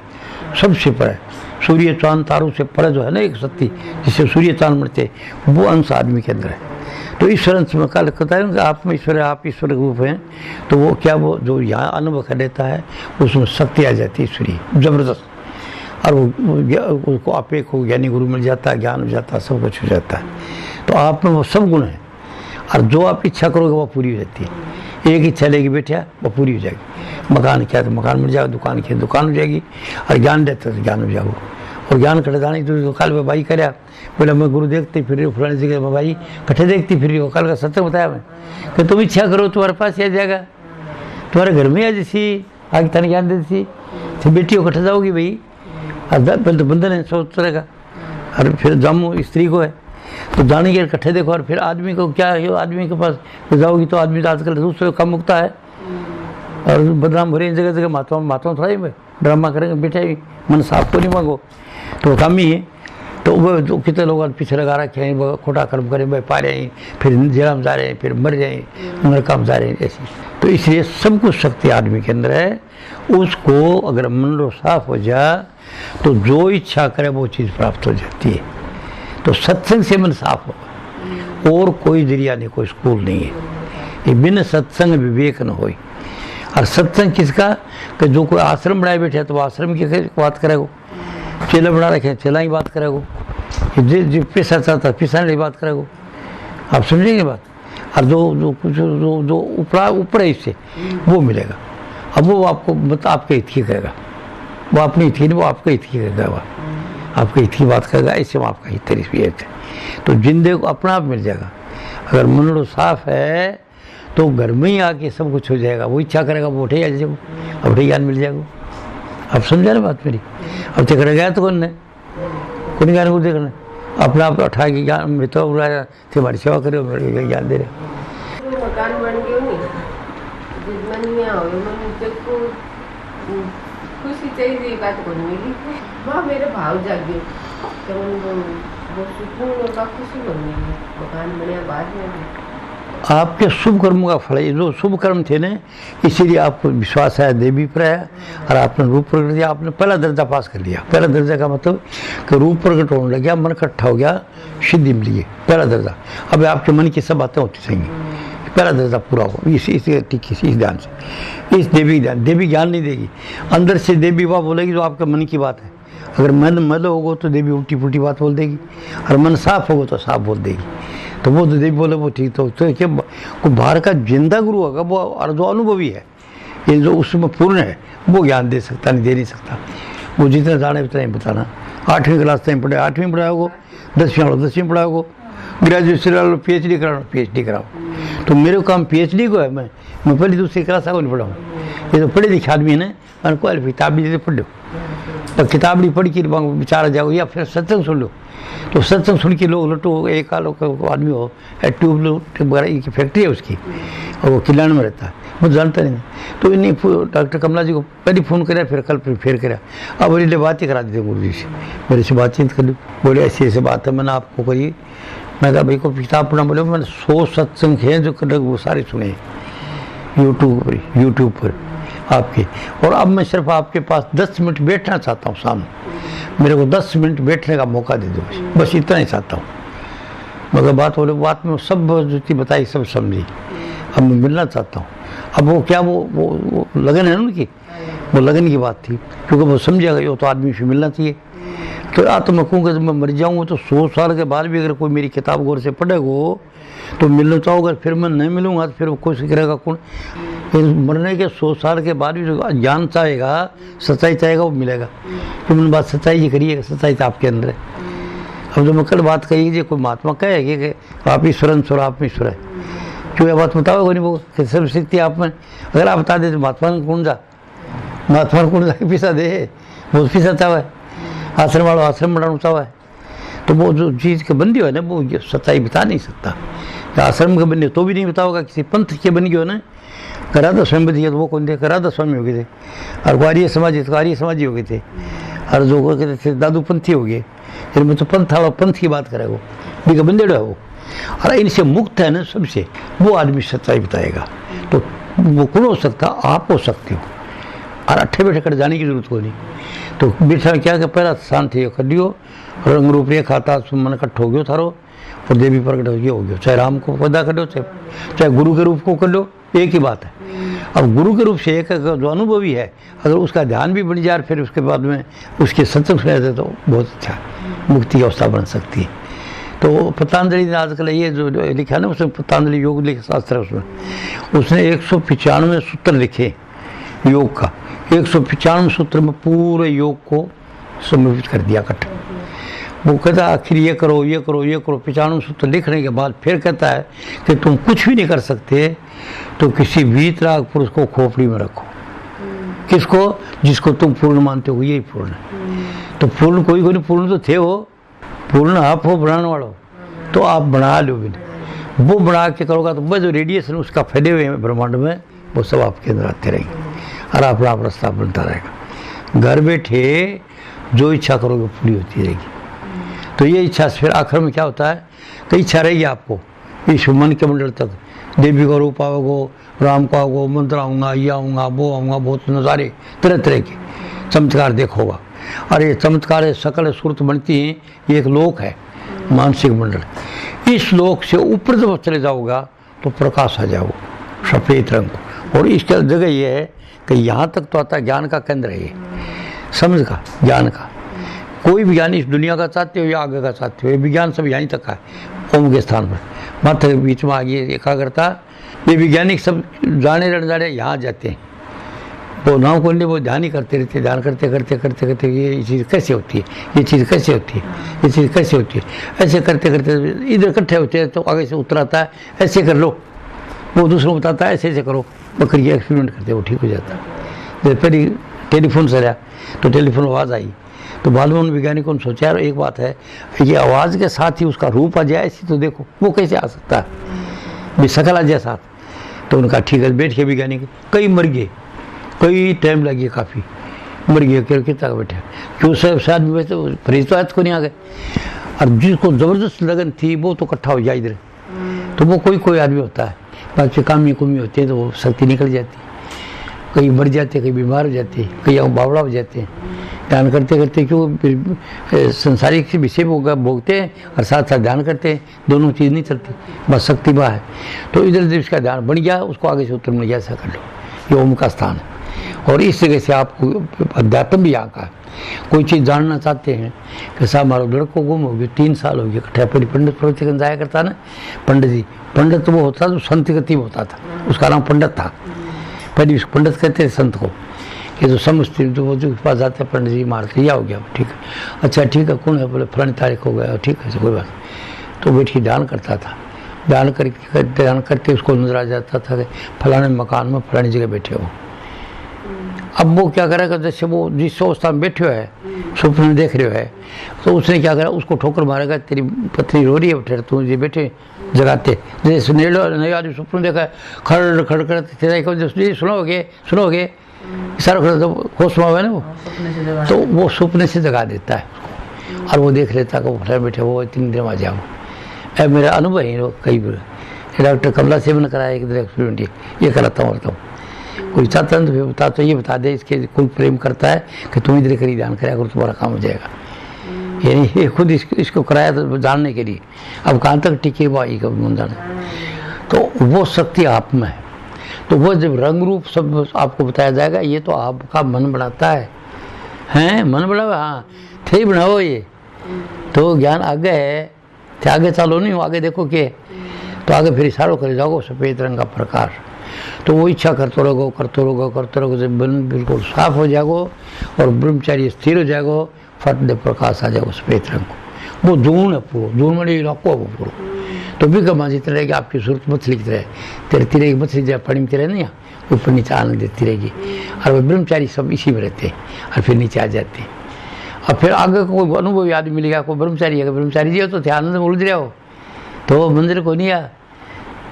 S1: सबसे पर है। सूर्य चांद तारों से पर जो है ना एक शक्ति, जिससे सूर्य चांद मिलते, वो अंश आदमी के अंदर है। तो ईश्वर अंश में काल कहता है कि आप में ईश्वर है, आप ईश्वर रूप हैं। तो वो क्या, वो जो यहाँ अनुभव कर लेता है उसमें शक्ति आ जाती है ईश्वरी जबरदस्त। और वो उसको आपे को ज्ञानी गुरु मिल जाता है, ज्ञान हो जाता है, सब कुछ हो जाता है। तो आप में वो सब गुण हैं, और जो आप इच्छा करोगे वो पूरी हो जाती है। एक इच्छा लेके बैठा वो पूरी हो जाएगी। मकान क्या तो मकान मिल जाएगा, दुकान की दुकान हो जाएगी, और ज्ञान देता तो ज्ञान हो जाएगा। और ज्ञान कटे जाने तो कल में भाई कराया, बोला मैं गुरु देखते फिर फलानी जगह भाई कट्ठे देखती फिर हो। कल का सत्य बताया मैं कि तुम इच्छा करो तुम्हारे पास आ जाएगा, तुम्हारे घर में आ जैसी आगे तन ज्ञान देती थी, बेटी हो कट्ठे जाओगी भाई। पहले तो बंधन है 100 तरह का, और फिर जामू स्त्री को है, तो जाने के इकट्ठे देखो। और फिर आदमी को क्या है, आदमी के पास जाओगी तो आदमी तो आजकल दूसरे कम मुकता है, और बदनाम भरे जगह जगह महात्मा थोड़ा ही ड्रामा करेंगे, बेटे मन साफ को नहीं मांगो, तो काम ही है। तो वो जो कितने लोग पीछे लगा रखे हैं, वो खोटा कर्म करें, भाई पा रहे हैं, फिर जेल में जा रहे हैं, फिर मर जाए, नरका में जा रहे हैं ऐसी। तो इसलिए सब कुछ शक्ति आदमी के अंदर है। उसको अगर मन साफ हो जाए तो जो इच्छा करे वो चीज़ प्राप्त हो जाती है। तो सत्संग से मन साफ होगा, और कोई जरिया नहीं, कोई स्कूल नहीं है। ये बिन सत्संग विवेक न हो। और सत्संग किसका? कि जो कोई आश्रम बनाए बैठे तो आश्रम की बात करेगा, चेला बना रखे चेला ही बात करेगा, जो पैसा चाहता है पैसा नहीं बात करेगा। आप समझेंगे बात? और जो कुछ जो ऊपर है इससे वो मिलेगा। अब वो आपको मतलब आपके हित की करेगा, वो अपनी हित की नहीं, वो आपके हित की करेगा, वो आपके हित की बात करेगा, इससे वो आपका हित है। तो जिंदगी को अपना आप मिल जाएगा। अगर मन साफ है तो घर में ही आके सब कुछ हो जाएगा। वो इच्छा करेगा वो उठे आ जाएगा, अब उठे ज्ञान मिल जाएगा। आप समझा ना बात मेरी? अब चेक गया तो कौन ज्ञान को देखना, अपना आप उठा के ज्ञान में तो हमारी सेवा करे, ज्ञान दे रहे।
S2: मकान बन गयो नहीं, मन में आओ को खुशी चाहिए, बात को मिली वहाँ मेरे भाव जाग गए, तो वो सुकून और खुशी बन गई। मकान बने बाद में
S1: आपके शुभ कर्मों का फल है। जो शुभ कर्म थे ना, इसीलिए आपको विश्वास है देवी पर है, और आपने रूप प्रकट, आपने पहला दर्जा पास कर लिया। पहला दर्जा का मतलब कि रूप प्रकट होने लग गया, मन इकट्ठा हो गया, सिद्धि मिली है, पहला दर्जा। अब आपके मन की सब बातें होती रहेंगी। पहला दर्जा पूरा होगा। इसी ध्यान से, इस देवी ज्ञान नहीं देगी, अंदर से देवी वह बोलेगी जो आपके मन की बात है। अगर मन मल होगा तो देवी उल्टी पुल्टी बात बोल देगी, और मन साफ होगा तो साफ बोल देगी। तो वो तो देवी बोले वो ठीक। तो क्या बाहर का जिंदा गुरु होगा वो, और जो अनुभवी है, ये जो उसमें पूर्ण है, वो ज्ञान दे सकता नहीं, दे नहीं सकता। वो जितना जाने उतना ही बताना। 8वीं क्लास तक पढ़े 8वीं पढ़ाओगे, 10वीं वालों 10वीं पढ़ाओगे, ग्रेजुएशन वालों PhD कराओ, PhD कराओ। तो मेरे काम PhD को है, मैं पहली दूसरी क्लास को नहीं पढ़ाऊँ। ये तो पढ़े लिखे आदमी है ना, मैंने कोई किताब भी पढ़ लो, तो किताब नहीं पढ़ के विचार जाओ, या फिर सत्संग सुन लो। तो सत्संग सुन के लोग लटो, एक आदमी हो ट्यूब वगैरह की फैक्ट्री है उसकी, और वो किलान में रहता है, वो जानता नहीं। तो इन्हें डॉक्टर कमला जी को पहले फ़ोन कराया, फिर कल फिर कराया। अब इन्हें बात ही करा दी गुरु जी से, मेरे से बातचीत कर ली। बोले ऐसी ऐसी बात है, मैंने आपको करी। मैं कहा भाई को किताब पढ़ना। बोले मैंने 100 सत्संग हैं जो वो सारे सुने यूट्यूब पर आपके, और अब मैं सिर्फ आपके पास 10 मिनट बैठना चाहता हूँ सामने, मेरे को 10 मिनट बैठने का मौका दे दो, बस इतना ही चाहता हूँ। मगर बात में सब जुती बताई, सब समझी। अब मैं मिलना चाहता हूँ। अब वो क्या वो लगन है ना उनकी, वो लगन की बात थी, क्योंकि वो समझेगा ये तो आदमी से मिलना चाहिए। तो तो मैं कहूँगा जब मैं मर जाऊँगा तो 100 साल के बाद भी अगर कोई मेरी किताब गौर से पढ़ेगा तो मिलना चाहोगा, फिर मैं नहीं मिलूँगा तो फिर वो कोशिश करेगा कौन। मरने के 100 साल के बाद भी जो ज्ञान चाहेगा, सच्चाई चाहेगा, वो मिलेगा। तो मैंने बात सच्चाई की करिएगा, सच्चाई तो आपके अंदर है। अब जो मैं कल बात कही कि कोई महात्मा कहेगी कि आप ईश्वर आप ईश्वर है, क्यों यह बात बताओगे नहीं वो कि सब शक्ति आप में। अगर आप बता दे तो महात्मा कौन जा पीसा दे, वो पीसा चावा है, आश्रम वालों आश्रम बढ़ाना चावा है। तो वो जो चीज़ के बंदी हो ना, वो सच्चाई बता नहीं सकता। आश्रम के बंदी तो भी नहीं बताओगा, किसी पंथ के बन गए हो ना, राधा स्वामी बन गया तो वो कौन थे, राधा स्वामी हो गए थे, और आर्य समाजी हो गए थे, और जो कहते थे दादू पंथी हो गए। फिर मैं तो पंथ की बात करे, वो बिका बंदेड़ा है वो, और इनसे मुक्त है ना सबसे, वो आदमी सच्चाई बताएगा। तो वो कौन हो सकता, आप हो सकते हो, और अट्ठे बैठे कर जाने की जरूरत को नहीं। तो बैठा क्या कि पहला शांति कर लियो, रंग रूप रेखा था मन इकट्ठ हो गयो थारो, और देवी प्रकट हो गया। चाहे राम को पैदा कर लो, चाहे गुरु के रूप को कर लो, एक ही बात है। अब गुरु के रूप से एक जो अनुभवी है, अगर उसका ध्यान भी बन जाए, फिर उसके बाद में उसके सत्संग सुने थे तो बहुत अच्छा मुक्ति की अवस्था बन सकती है। तो पतंजलि ने आजकल ये जो लिखा ना, उसमें पतंजलि योग शास्त्र है, उसने 195 सूत्र लिखे योग का। 195 सूत्र में पूरे योग को समर्पित कर दिया इकट्ठा। वो कहता है आखिर ये करो 95 सूत्र लिखने के बाद फिर कहता है कि तुम कुछ भी नहीं कर सकते तो किसी वीतराग पुरुष को खोपड़ी में रखो। किसको? जिसको तुम पूर्ण मानते हो, यही पूर्ण है। तो पूर्ण कोई नहीं, पूर्ण तो थे वो, पूर्ण आप हो बनाने वाला, तो आप बना लो भी नहीं। वो बना के करोगा तो वह जो रेडिएशन उसका फैले हुए हैं ब्रह्मांड में, वो सब आपके अंदर आते रहेंगे और अपना रास्ता बनता रहेगा। घर बैठे जो इच्छा करोगे पूरी होती रहेगी। तो ये इच्छा फिर आखिर में क्या होता है कि इच्छा रहेगी आपको इस मन के मंडल तक, देवी का रूप आओगो, राम को आओगो, मंत्र आऊँगा, ये आऊँगा, वो आऊँगा, बहुत नज़ारे तरह तरह के चमत्कार देखोगा। और ये चमत्कार सकल सूरत बनती है, ये एक लोक है मानसिक मंडल। इस लोक से ऊपर जब चले जाओगा तो प्रकाश आ जाओ सफ़ेद रंग को। और इसका जगह ये है कि यहाँ तक तो आता ज्ञान का केंद्र है, ये समझ का, ज्ञान का। कोई भी ज्ञान इस दुनिया का चाहते हो या आगे का चाहते हो, ये विज्ञान सब यहीं तक है, ओम के स्थान पर मात्र के बीच में आगे एकाग्रता। ये वैज्ञानिक सब जाने रण जाने यहाँ जाते हैं, वो नाव को वो ध्यान ही करते रहते, ध्यान करते करते करते करते ये चीज़ कैसे होती है, ये चीज़ कैसे होती है, ये चीज़ कैसे होती है, ऐसे करते करते इधर इकट्ठे होते हैं तो आगे से उतर आता है, ऐसे कर लो, वो दूसरों को बताता है ऐसे ऐसे करो, बकरी एक्सपेरिमेंट करते वो ठीक हो जाता है। जब पहले टेलीफोन से आया तो टेलीफोन आवाज़ आई तो बाद में उन वैज्ञानिकों ने सोचा यार एक बात है, ये आवाज़ के साथ ही उसका रूप आ जाए ऐसी, तो देखो वो कैसे आ सकता है, भी शकल आ जाए साथ। तो उनका ठीक है, बैठ के वैज्ञानिक कई मर गए, कई टाइम लगे, काफ़ी मर गए, कितना बैठे क्यों सब शायद वैसे फ्रिज तो आज को नहीं आ गए। और जिसको ज़बरदस्त लगन थी वो तो इकट्ठा हो जाए इधर, तो वो कोई आदमी होता है, बाकी कामी कुमी होती है तो वो शक्ति निकल जाती है, कई मर जाते, कई बीमार हो जाते, कई बावड़ा हो जाते हैं। ध्यान करते करते क्यों संसारिक विषय भोगते हैं और साथ साथ ध्यान करते हैं, दोनों चीज़ नहीं चलती, बस शक्ति वह है। तो इधर जब इसका ध्यान बन गया, उसको आगे से उत्तर मिल गया, ऐसा कर लो। ये ओम का स्थान है और इस जगह से आपको अध्यात्म भी यहाँ का है। कोई चीज़ जानना चाहते हैं कि साहब हमारा लड़को गुम हो गया, 3 साल हो गया, इकट्ठा पड़ी पंडित प्रवचन जाया करता ना, पंडित जी। पंडित तो वो होता जो संत गति में होता था, उसका नाम पंडित था। पहले पंडित कहते थे संत को, ये तो समझते तो वो जो पास जाते हैं, पंडित जी मारते, यह हो गया, ठीक है, अच्छा ठीक है, कौन है, बोले फलानी तारीख हो गया, ठीक है, कोई बात। तो बैठ के ध्यान करता था, ध्यान करते उसको नजर आ जाता था कि फलाने मकान में फलानी जगह बैठे हो। अब वो क्या करेगा, जैसे वो जिस अवस्था में बैठे हुए है, सपने में देख रहे हो है, तो उसने क्या करा, उसको ठोकर मारेगा, तेरी पत्नी रो रही है, बैठे तू ये बैठे जगाते, जैसे नए आदमी सपने देखा खड़ खड़ करते, सुनोगे सारा होश में है ना, वो तो वो सपने से जगा देता है और वो देख लेता है कि बैठे वो 3 दिन में जाओ। अब मेरा अनुभव है, कई बार डॉक्टर कमला से भी कराया एक दिन एक्सपेरिमेंट, ये कराता हूँ। कोई चाहता है तो बता, तो ये बता दे इसके कोई प्रेम करता है कि तुम इधर करी ध्यान कराया करो, तुम्हारा काम हो जाएगा। यानी ये खुद इसको कराया तो जानने के लिए, अब कहाँ तक टिके वाई का मन जाने, तो वो शक्ति आप में है। तो वो जब रंग रूप सब आपको बताया जाएगा, ये तो आपका मन बढ़ाता है मन बढ़ाओ, हाँ थे बनाओ, ये तो ज्ञान आगे है, थे आगे चालो नहीं, आगे देखो के, तो आगे फिर इशारों कर जाओ सफ़ेद रंग का प्रकाश, तो वो इच्छा करते रहोगे, जब मन बिल्कुल साफ हो जाएगो और ब्रह्मचारी स्थिर हो जाएगो, फट दे प्रकाश आ जाएगा सफ़ेद रंग को। वो जून है पूरा, जून में इलाको है वो पूरा। तो भी कमा जितना रहेगी आपकी सूरत मछली की तरह तैरती रहेगी, मछली जब पानी में तैरे नहीं, ऊपर नीचे आनंद देती रहेगी, और वो ब्रह्मचारी सब इसी में रहते हैं और फिर नीचे आ जाते हैं। और फिर आगे कोई अनुभवी आदमी मिलेगा, कोई ब्रह्मचारी है, ब्रह्मचारी जी हो तो आनंद में उलझ रहे हो, तो मंदिर को नहीं आ,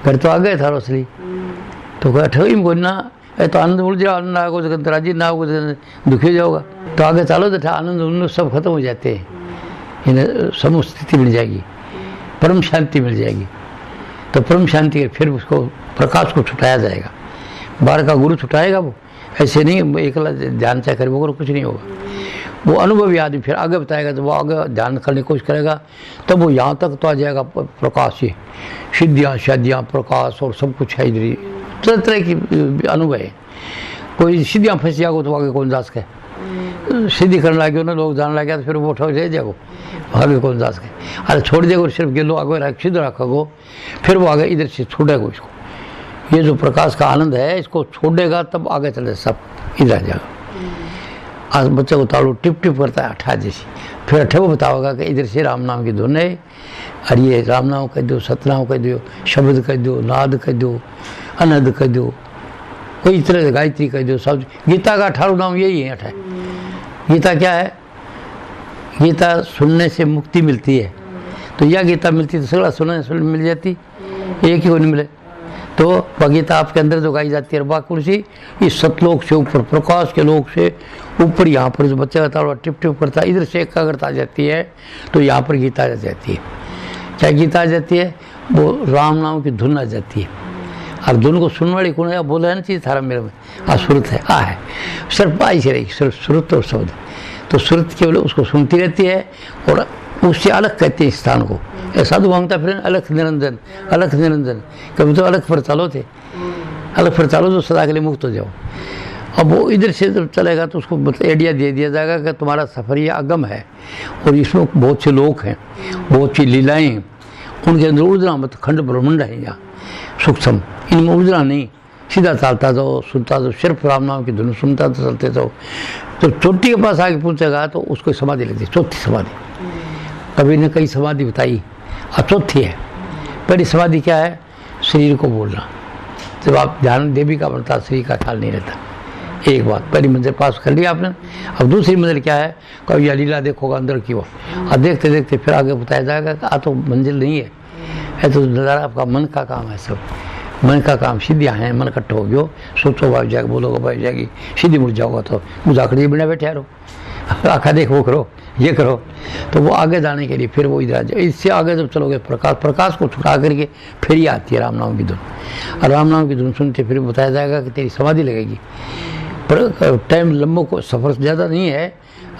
S1: घर तो आ गए था असली, तो अठवी में कोई ना, तो आनंद उड़ जाओ, आनंद आगो जगत राजी ना होगा दुखी हो जाओगा, तो आगे चलो तो आनंद उनमें सब खत्म हो जाते हैं, इन्हें समूह स्थिति मिल जाएगी, परम शांति मिल जाएगी। तो परम शांति फिर उसको प्रकाश को छुटाया जाएगा, बाहर का गुरु छुटाएगा, वो ऐसे नहीं एकला ध्यान चाहे करे वो कुछ नहीं होगा। वो अनुभवी आदमी फिर आगे बताएगा, तो वो आगे ध्यान करने की कोशिश करेगा, तब वो यहाँ तक तो आ जाएगा प्रकाश ही, सिद्धियाँ शादियाँ प्रकाश और सब कुछ है इधर ही, तरह तरह की अनुभव है। कोई सीधियाँ फंस जाओ तो आगे कौन जा सके, सीधी करने लगे ना लोग जाने लगे, तो फिर वो ठग जाओ, आगे कौन जा सके, अरे छोड़ देगो सिर्फ गेलो आगे सीध रखोगो, फिर वो आगे इधर से छोड़ेगा इसको, ये जो प्रकाश का आनंद है इसको छोड़ेगा तब आगे चले सब इधर आ जाएगा। आज बच्चे को तालू टिप टिप करता है अठा जैसी, फिर अठे वो बताओगा कि इधर से राम नाम की धुन है, और ये राम नाम कह दो, सतनाम कह दो, शब्द कह दो, नाद कह दो, अनद कह दो, कोई तरह से गायत्री कह दो, सब। गीता का 18 नाम यही है। अठा गीता क्या है, गीता सुनने से मुक्ति मिलती है, तो यह गीता मिलती तो सगड़ा सुनने मिल जाती, एक ही को नहीं मिले। तो गीता आपके अंदर जो गाई जाती है बाकुरसी, इस सतलोक से ऊपर प्रकाश के लोक से ऊपर यहाँ पर जो बच्चा रहता है टिप टिप करता है, इधर से एकाग्रता आ जाती है, तो यहाँ पर गीता आ जाती है। क्या गीता आ जाती है, वो राम नाम की धुन आ जाती है, और धुन को सुनने वाली कौन है, बोला है ना चीज़ थारा मेरे में सुरत है, है सिर्फ आई से रहेगी, सिर्फ सुरत और शब्द, तो सुरत केवल उसको सुनती रहती है और उससे अलग कहते हैं स्थान को। साधु मांगता फिर अलख निरंजन, अलख निरंजन, कभी तो अलग पर चालो थे, अलग पर चालो तो सदा के लिए मुक्त हो जाओ। अब वो इधर से जब चलेगा तो उसको मतलब आइडिया दे दिया जाएगा कि तुम्हारा सफ़र ये अगम है और इसमें बहुत से लोग हैं, बहुत सी लीलाएँ हैं, उनके अंदर उर्जा मत खंड ब्रह्मंड है यहाँ सूक्ष्म, इनमें उर्जा नहीं, सीधा चलता जाओ, सुनता जाओ, सिर्फ राम नाम की धुन सुनता तो चलते जाओ, तो चोटी के पास आके पूछेगा तो उसको समाधि लगती है, चौथी समाधि। कभी ने कई समाधि बताई, अब चौथी है। पहली समाधि क्या है, शरीर को बोलना, जब आप ध्यान देवी का बनता शरीर का ख्याल नहीं रहता। एक बात पहली मंजिल पास कर लिया आपने। अब दूसरी मंजिल क्या है, कभी यह लीला देखोगा अंदर की वो, और देखते देखते फिर आगे बताया जाएगा कि तो मंजिल नहीं है, है तो नज़ारा आपका मन का काम है, सब मन का काम। सीधियाँ हैं, मन इकट्ठा हो गयो, सोचो भाई जाएगा, बोलोगे भाई जाएगी, सीधी मुड़ जाओगा तो मुझाकड़ी बिना बैठे रहो, आखा देख वो करो, ये करो, तो वो आगे जाने के लिए फिर वो इधर आ जाए। इससे आगे जब चलोगे प्रकाश को छुटा करके फिर ही आती है राम नाम की धुन, और राम नाम की धुन सुनते फिर बताया जाएगा कि तेरी समाधि लगेगी। पर टाइम लंबो को सफ़र ज़्यादा नहीं है,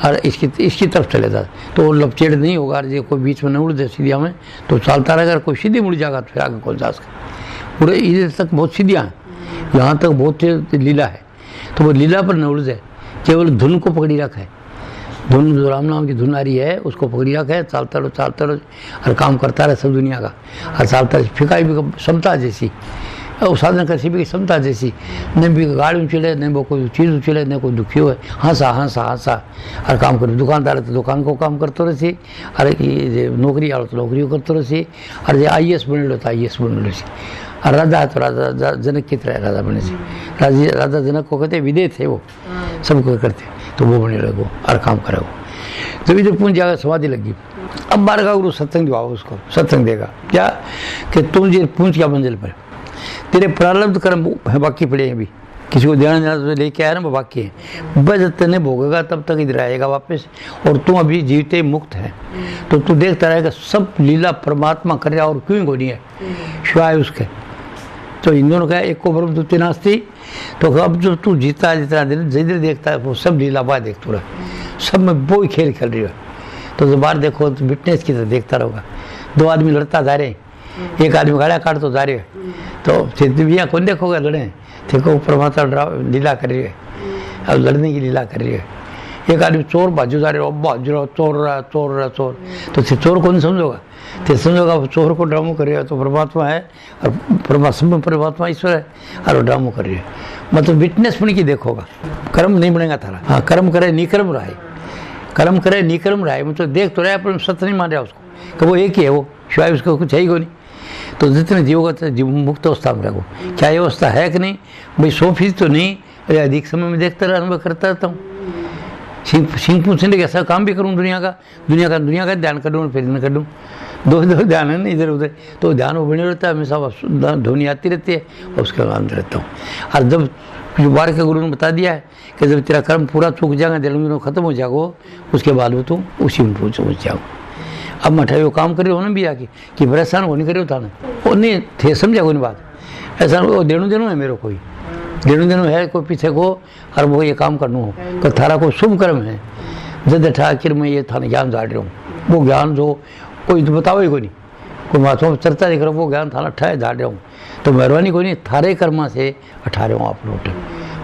S1: और इसकी तरफ चले जाता, तो वो लपचेड़ नहीं होगा। और जो कोई बीच में न उड़ जाए सीढ़िया में तो चलता रहेगा, कोई सीधी मुड़ जाएगा तो फिर आगे कौन जा सके। पूरे इधर तक बहुत सीढ़ियाँ हैं, यहाँ तक बहुत लीला है, तो वो लीला पर न उड़ जाए, केवल धुन को पकड़ी रखा है। धुन जो राम नाम की धुन आ रही है उसको पकड़ी रखा है, चालता रहो और काम करता रहे सब दुनिया का। और चालता रहे फिकाई भी क्षमता जैसी और साधन कर भी क्षमता जैसी, न भी गाड़ी उछले, न वो कोई चीज़ उछले, न कोई दुखी हो, हंसा और काम करे। दुकानदार तो दुकान को काम करते रहे, और ये नौकरी वाला तो नौकरी करते रहे, और जो IAS बने लो तो IAS बने लो। और राजा है तो राजा जनक की तरह राजा बने से, राजा जनक को कहते विदे थे, वो सबको करते, तो वो बने लगो और काम करे वो। तो इधर पूंछ जाकर समाधि लगी। अब बार का गुरु सत्संग दिवाओ, उसको सत्संग देगा क्या कि तुम जी पूंछ क्या मंजिल पर, तेरे प्रारब्ध कर्म है बाकी पड़े हैं, अभी किसी को ध्यान देना तो लेके आया ना, वो बाकी है। बस तने भोगेगा तब तक इधर आएगा वापस, और तू अभी जीते मुक्त है, तो तू देखता रहेगा सब लीला परमात्मा कर रहा, और क्यों को नहीं है शिवाय उसके। तो इन दोनों का एक को ब्रह्म द्वितीय नास्ति, तो अब जो तू जीता जितना दिन जिधर देखता है वो सब लीला बात देखता रहा, सब में वो ही खेल खेल रही है। तो जो बाहर देखो तो विटनेस की तरह देखता रहोगा, दो आदमी लड़ता जा रहे, एक आदमी गाड़ा काट तो जा रहे है, तो भैया कौन देखोगे लड़े, देखो परमात्मा लीला कर रही है, अब लड़ने की लीला कर रही है। एक आदमी चोर बाजू जा रहे हो, बाजू चोर रहा, तो चोर कौन समझोगा, तो समझोगा चोर को ड्रामो कर रही है, तो परमात्मा है, और परमात्मा ईश्वर है, और वो ड्रामो कर रही है। मतलब विटनेस बन की देखोगा, कर्म नहीं बनेगा थारा। हाँ, कर्म करे निकर्म रहा है, कर्म करे निकर्म रहा है, मतलब देख तो रहा है पर सत्य नहीं मान रहा उसको, कि वो एक ही है, वो शिवाय उसको कुछ है ही को नहीं। तो जितने जीवों जीव मुक्त अवस्था में रहो, क्या ये अवस्था है कि नहीं भाई, 100% तो नहीं, अरे अधिक समय में देखता रहा, अनुभव करता रहता हूँ। सिंह पूछने के ऐसा काम भी करूँ दुनिया का ध्यान कर दूँ, फिर न कर दूँ, दो ध्यान है ना इधर उधर, तो ध्यान वो बने रहता है हमेशा, ध्वनि आती रहती है, और उसके बाद रहता हूँ। और जब जो बार के गुरु ने बता दिया है कि जब तेरा कर्म पूरा चूक जाएगा, दिनों खत्म हो जाएगा, उसके बाद वो तुम उसी में पहुँच जाओ। अब मठाई वो काम कर रहे हो ना भी आके कि परेशान हो नहीं करे था ना, वो नहीं थे, समझा कोई बात, ऐसा वो देणु है मेरे कोई देणु है कोई पीछे को, और वो ये काम करना हो तो थारा कोई शुभ कर्म है, जद ठाकिर मैं ये थाना ज्ञान झाड़ रहा हूँ, वो ज्ञान जो कोई तो बताओ ही कोई नहीं, कोई महात्मा चर्चा नहीं करो, वो ज्ञान थाना ठा झाड़ रहा हूँ, तो मेहरबानी कोई नहीं, थारे कर्मा से अठा रहे हूँ आप लोग,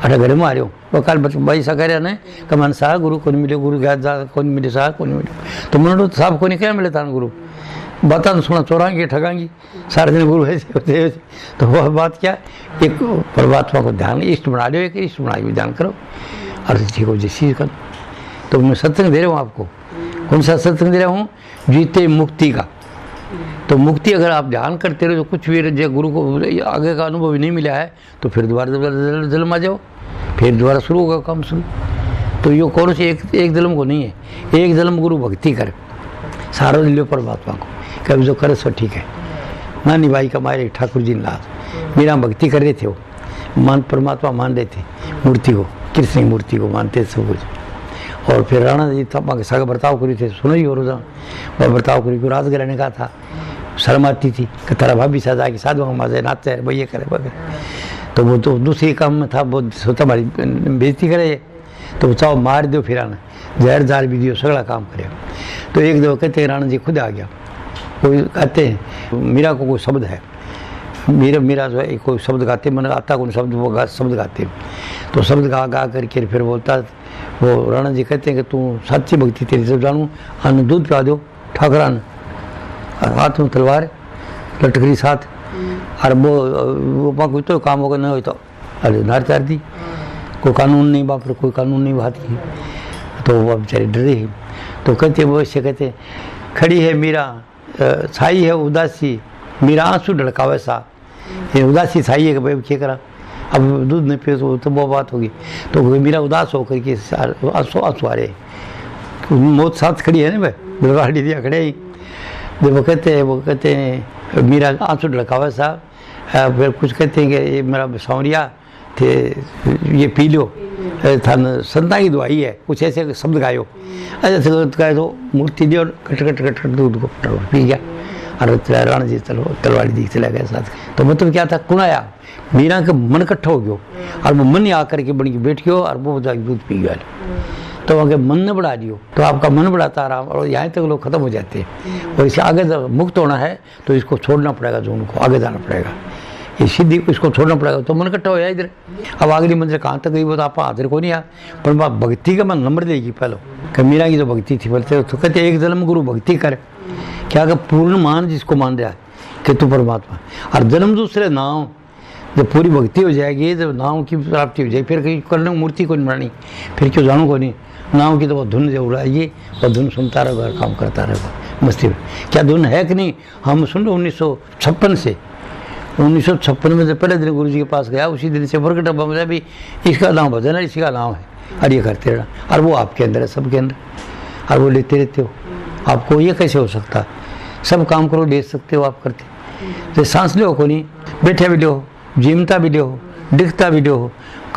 S1: अठा घर में आ रहे हो। वो कल भाई सा कह रहे ने कि मन साहब गुरु को नहीं मिले, गुरु ज्ञान कौन मिले, साहब को नहीं मिले, तो मन साहब को नहीं क्या मिले था गुरु, बात तो सुना चोरांगी ठगांगी, सारे दिन गुरु ऐसे होते हैं। तो वह बात क्या, एक परमात्मा को ध्यान इष्ट बना लो, एक इष्ट बना के ध्यान करो, और ठीक हो जिस का। तो मैं सत्संग दे रहा हूँ आपको, कौन सा सत्संग दे रहा हूँ, जीते मुक्ति का। तो मुक्ति अगर आप ध्यान करते रहो तो कुछ भी जो गुरु को आगे का अनुभव नहीं मिला है, तो फिर दोबारा जन्म आ जाओ, फिर दोबारा शुरू होगा काम शुरू। तो ये कौन से एक जन्म को नहीं है, एक जन्म गुरु भक्ति करे, सारा लियो परमात्मा को, कभी जो करे सो ठीक है। नानी भाई का मारे ठाकुर जी नाथ मेरा भक्ति कर रहे थे, वो मान परमात्मा मान रहे थे, मूर्ति को, कृष्ण की मूर्ति को मानते सब कुछ। और फिर राणा जी था के साथ बर्ताव करी थे, सुनो ही और वह बर्ताव करी को रात ने कहा था, शर्म आती थी कि तारा भाभी साथ आके साधु माजे नाचते है भैया करे वगैरह। तो वो तो दूसरी काम में था, वो सोता हमारी बेइज्जती करे, तो चाहो मार दो, फिर आना जहर जार भी दियो, सगला काम करे। तो एक दो कहते हैं राणा जी खुद आ गया, कोई कहते हैं मीरा को कोई शब्द है, मीरा जो है कोई शब्द गाते, मैंने आता कौन शब्द, वो शब्द गाते, तो शब्द गा करके फिर बोलता, वो राणा जी कहते हैं कि तू सच्ची भक्ति तेरी सब जानूँ, अन्न दूध पिला दो ठाकरान, हाथ में तलवार लटकरी साथ, और वो कोई तो काम होगा नहीं हो तो अरे नार चार दी, कोई कानून नहीं बाप, कोई कानून नहीं बात की, तो वो बेचारे डरे ही। तो कहते वो ऐसे कहते, खड़ी है मीरा छाई है उदासी, मीरा आंसू ढड़कावे सा, ये उदासी छाई है कि भाई क्या करा, अब दूध नहीं पिए तो वो बात होगी। तो मीरा उदास होकर के आंसू आ रहे, मौत साथ खड़ी है ना भाई, बिलवाड़ी दिया खड़े ही। जब वो कहते हैं मीरा आंसू ढड़कावे सा, फिर कुछ कहते हैं कि ये मेरा सांवरिया थे, ये पी लो, थान संता की दवाई है, कुछ ऐसे शब्द गायो, ऐसे गाए तो मूर्ति दी और कट कट दूध को पी गया, और राणा जी तलवाड़ी दी चला गया साथ। तो मतलब क्या था, कुणाया मीरा का मन इकट्ठा हो गया, और वो मन ही आकर के बन के बैठ गयो, और वो दूध पी गया। तो आगे मन ने बढ़ा दियो तो आपका मन बढ़ाता रहा और यहाँ तक लोग खत्म हो जाते हैं। और इससे आगे जब मुक्त होना है तो इसको छोड़ना पड़ेगा, जो उनको आगे जाना पड़ेगा, ये सीधी इसको छोड़ना पड़ेगा तो मन इकट्ठा हो जाए इधर। अब अगली मंजिल कहाँ तक गई वो तो आप हाजिर को नहीं आ, पर बात भक्ति का मन नंबर देगी पहले कि मीरा की जो भक्ति थी बोलते तो कहते एक जन्म गुरु भक्ति करे, क्या अगर पूर्ण मान जिसको मान रहा है कि तू परमात्मा, और जन्म दूसरे नाम जब पूरी भक्ति हो जाएगी, जब नाम की प्राप्ति हो जाएगी, फिर कहीं करने मूर्ति को नहीं बनानी, फिर क्यों जानू को नहीं, नाम की तो वो धुन जब उड़ाइए और धुन सुनता रहेगा, काम करता रहेगा मस्ती में। क्या धुन है कि नहीं, हम सुन 1956 से 1956 में जब पहले दिन गुरु जी के पास गया, उसी दिन से वर्ग डब्बा में भी इसका नाम भजन है, इसी का नाम है, और ये करते रहना, और वो आपके अंदर है, सबके अंदर, और वो लेते रहते हो। आपको ये कैसे हो सकता, सब काम करो ले सकते हो आप करते, तो सांस लो को नहीं, बैठे भी लो, जिमता भी लो, दिखता भी लो,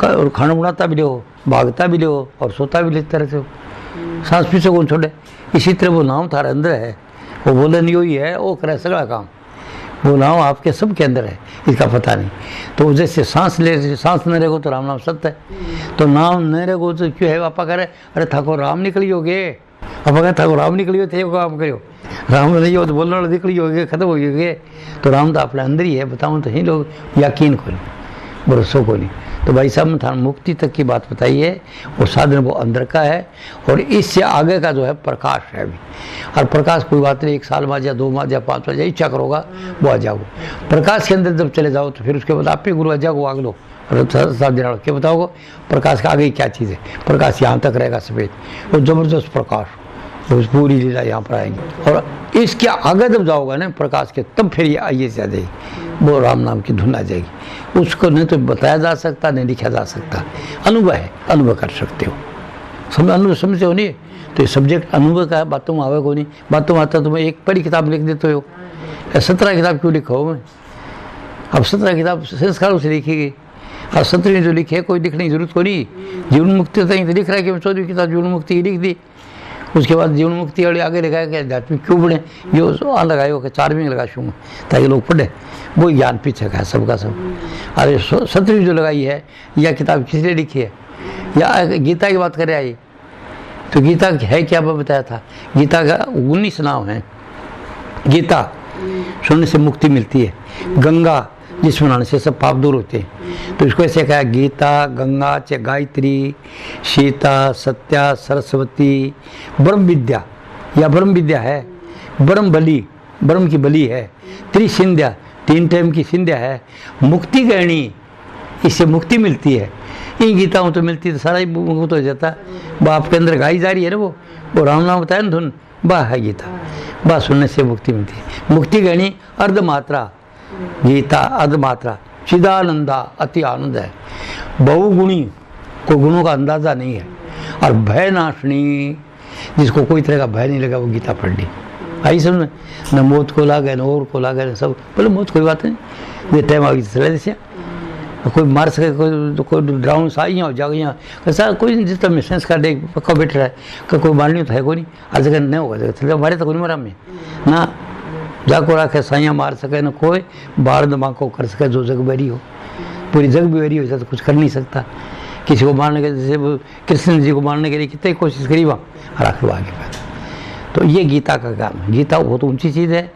S1: और खाना बनाता भी लो, भागता भी लो, और सोता भी लेते रहते हो, सांस पीछे कौन छोड़े। इसी तरह वो नाम थारे अंदर है, वो बोले नहीं हुई है, वो करे सगड़ा काम, वो नाम आपके सब के अंदर है, इसका पता नहीं। तो जैसे सांस ले, सांस न रहेगो तो राम नाम सत्य है, तो नाम न रहेगो तो क्यों है। पापा कह रहे अरे ठाकुर राम निकलियोगे, पापा कह ठाकुर राम निकलियो थे काम करियो, राम नहीं हो तो बोलने वाले निकली होगे, खत्म हो गए। तो राम तो अपने अंदर ही है, बताऊँ तो ही लोग यकीन को नहीं, भरोसों को नहीं। तो भाई साहब ने मुक्ति तक की बात बताई है, और साधन वो अंदर का है, और इससे आगे का जो है प्रकाश है अभी। और प्रकाश कोई बात नहीं, 1 साल बाद या 2 माह या 5 माह इच्छा करोगा वो आ जाओ। प्रकाश के अंदर जब चले जाओ तो फिर उसके बाद आप ही गुरु आ जाओ आग लो, साथ दिन क्या बताओगे प्रकाश का आगे क्या चीज़ है। प्रकाश यहाँ तक रहेगा सफ़ेद, वो ज़बरदस्त प्रकाश, उस पूरी लीला यहाँ पर आएंगी। और इसके आगे जब जाओगा ना प्रकाश के, तब फिर ये आइए से आ जाएगी, वो राम नाम की धुन आ जाएगी। उसको नहीं तो बताया जा सकता, नहीं लिखा जा सकता, अनुभव है, अनुभव कर सकते हो। अनुभव समझते हो नहीं, तो ये सब्जेक्ट अनुभव का है, बातों में आवे को नहीं, बातों में आता तो मैं एक पढ़ी किताब लिख देते हो, 17 किताब क्यों लिखा हो मैं। अब 17 किताब संस्कारों से लिखी गई, और 17वीं जो लिखी है कोई लिखने की जरूरत को नहीं। जीवन मुक्ति तो लिख रहा है कि मैं 14वीं किताब जीवन मुक्ति की लिख दी, उसके बाद जीवन मुक्ति वाले आगे लगाया कि आध्यात्मिक क्यों बढ़े, जो लगाए हो कि 4वीं लगा शूँगा ताकि लोग पढ़े, वो ज्ञान पीछे का है सबका सब। अरे 17वीं जो लगाई है, यह किताब किस लिए लिखी है, या गीता की बात करे आई, तो गीता है क्या बताया था, गीता का 19 नाम है। गीता सुनने से मुक्ति मिलती है, गंगा जिसमें नहाने से सब पाप दूर होते हैं, तो इसको ऐसे कहा गीता, गंगा, गायत्री, सीता, सत्या, सरस्वती, ब्रह्म विद्या, या ब्रह्म विद्या है, ब्रह्म बलि, ब्रह्म की बलि है, त्रिसिंध्या 3 टाइम की सिंध्या है, मुक्ति गहनी, इससे मुक्ति मिलती है। इन गीताओं तो मिलती तो सारा ही मुक्त हो जाता। बाप के अंदर गाई जा रही है ना, वो राम नाम बताया ना धुन, वाह है गीता, वाह सुनने से मुक्ति मिलती है। मुक्ति गहनी अर्धमात्रा, गीता अर्धमात्रा, चिदानंदा अति आनंद है, बहुगुणी, कोई गुणों का अंदाजा नहीं है, और भय नाशनी, जिसको कोई तरह का भय नहीं लगा वो गीता पढ़ ली। आई समझ, न मौत को लागे न और को लागे न सब, बोले मौत कोई बात नहीं, ये टाइम आ गई चले जैसे कोई मार सके, कोई ड्राउन सा यहाँ जाओ यहाँ कैसा कोई जिस तरह सेंस कर दे पक्का बैठ रहा है, कोई मारनी तो है कोई नहीं, हर जगह नहीं होगा जगह मारे तो कोई नहीं मरा में ना, जाको राखे साइया मार सके न कोई बाहर दिमाग को कर सके, जो जग बेरी हो, पूरी जग बेरी हो जाए तो कुछ कर नहीं सकता। किसी को मारने के, जैसे कृष्ण जी को मारने के लिए कितनी कोशिश करी वहाँ रख लो आगे पैदा। तो ये गीता का काम है, गीता बहुत ऊंची चीज़ है।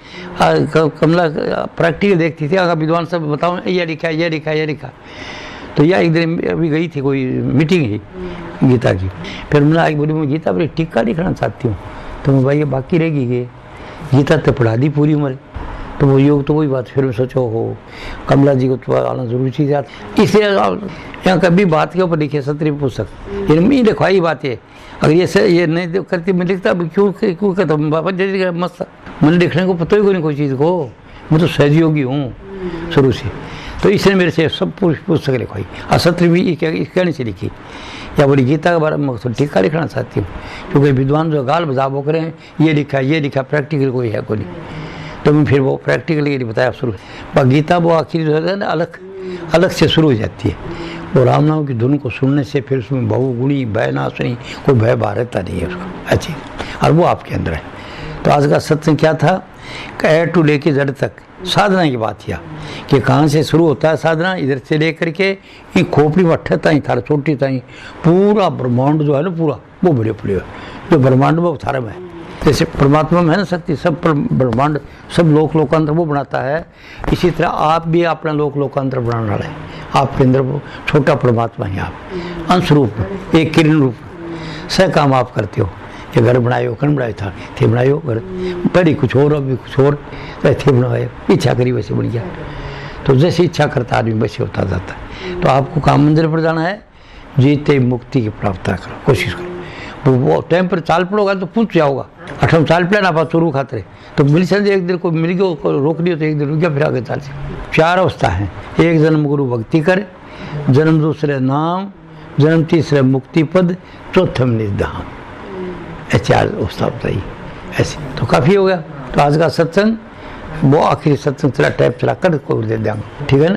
S1: कमला प्रैक्टिकल देखती थी, अगर विद्वान सब बताओ ये लिखा ये लिखा ये लिखा, तो यह एक दिन अभी गई थी कोई मीटिंग ही गीता की, फिर मैंने आज बोली मैं गीता पर टीका लिखना चाहती हूँ, तो मैं भाई ये बाकी रहेगी ये गीता तो पढ़ा दी पूरी उम्र, तो वो योग तो वही बात, फिर मैं सोचो हो कमला जी को तो आना जरूरी चीज़ है। इसलिए यहाँ कभी बात के ऊपर लिखे 17वीं पुस्तक, ये मैं लिखवाई बात है, अगर ये नहीं करती मैं लिखता क्यों क्यों कहता बाबा जैसे मस्त, मैंने लिखने को पता ही को नहीं कोई चीज़ को, मैं तो सहयोगी हूँ शुरू से, तो इसने मेरे से सब पुस्तक लिखवाई, और 17वीं कहने से लिखी, या बोली गीता के बारे में टीका लिखना चाहती हूँ, क्योंकि विद्वान जो गाल बजाबो करें ये लिखा प्रैक्टिकल कोई है कोई नहीं, तो मैं फिर वो प्रैक्टिकल ये बताया शुरू। गीता वो आखिर जो है ना अलग से शुरू हो जाती है, वो राम नाम की धुन को सुनने से फिर उसमें बहुगुणी भय नाशनी, कोई भय भारता नहीं है उसको अच्छी, और वो आपके अंदर है। तो आज का सत्संग क्या था, ए टू लेके जड़ तक साधना की बात किया कि कहाँ से शुरू होता है साधना, इधर से लेकर के ये खोपड़ी मट्ठे ताई थारा चोटी ताई पूरा ब्रह्मांड जो है ना पूरा वो बड़े पड़े जो ब्रह्मांड में थारा में जैसे परमात्मा में है ना शक्ति, सब ब्रह्मांड सब लोक लोकांतर वो बनाता है। इसी तरह आप भी अपना लोक लोकांतर बनाने वाले हैं। आपके अंदर वो छोटा परमात्मा है, आप अंश रूप में एक किरण रूप में सब काम आप करते हो। कि घर बनाए हो, कन बनाए था थे बनाए हो घर पहले कुछ और अभी कुछ और थे बनाए, इच्छा करी वैसे बन गया। तो जैसे इच्छा करता आदमी वैसे होता जाता है। तो आपको काम मंदिर पर जाना है, जीते मुक्ति की प्राप्त करो, कोशिश करो। वो टाइम पर चाल पड़ोगा तो पूछ जाओगा, अठम चाल पड़ा ना आप चोरू खाते तो मिल सकते एक दिन को मिल गया रोक दियो तो एक दिन रुक गया फिर आगे चाल। 4 अवस्था है, एक जन्म गुरु भक्ति करे, जन्म दूसरे नाम, जन्म तीसरे मुक्ति पद, चौथम निधान। 4 अवस्था बताइए ऐसे तो काफ़ी हो गया। तो आज का सत्संग वो आखिरी सत्संग चला, टाइप चला कर को दे देंगे, ठीक है ना।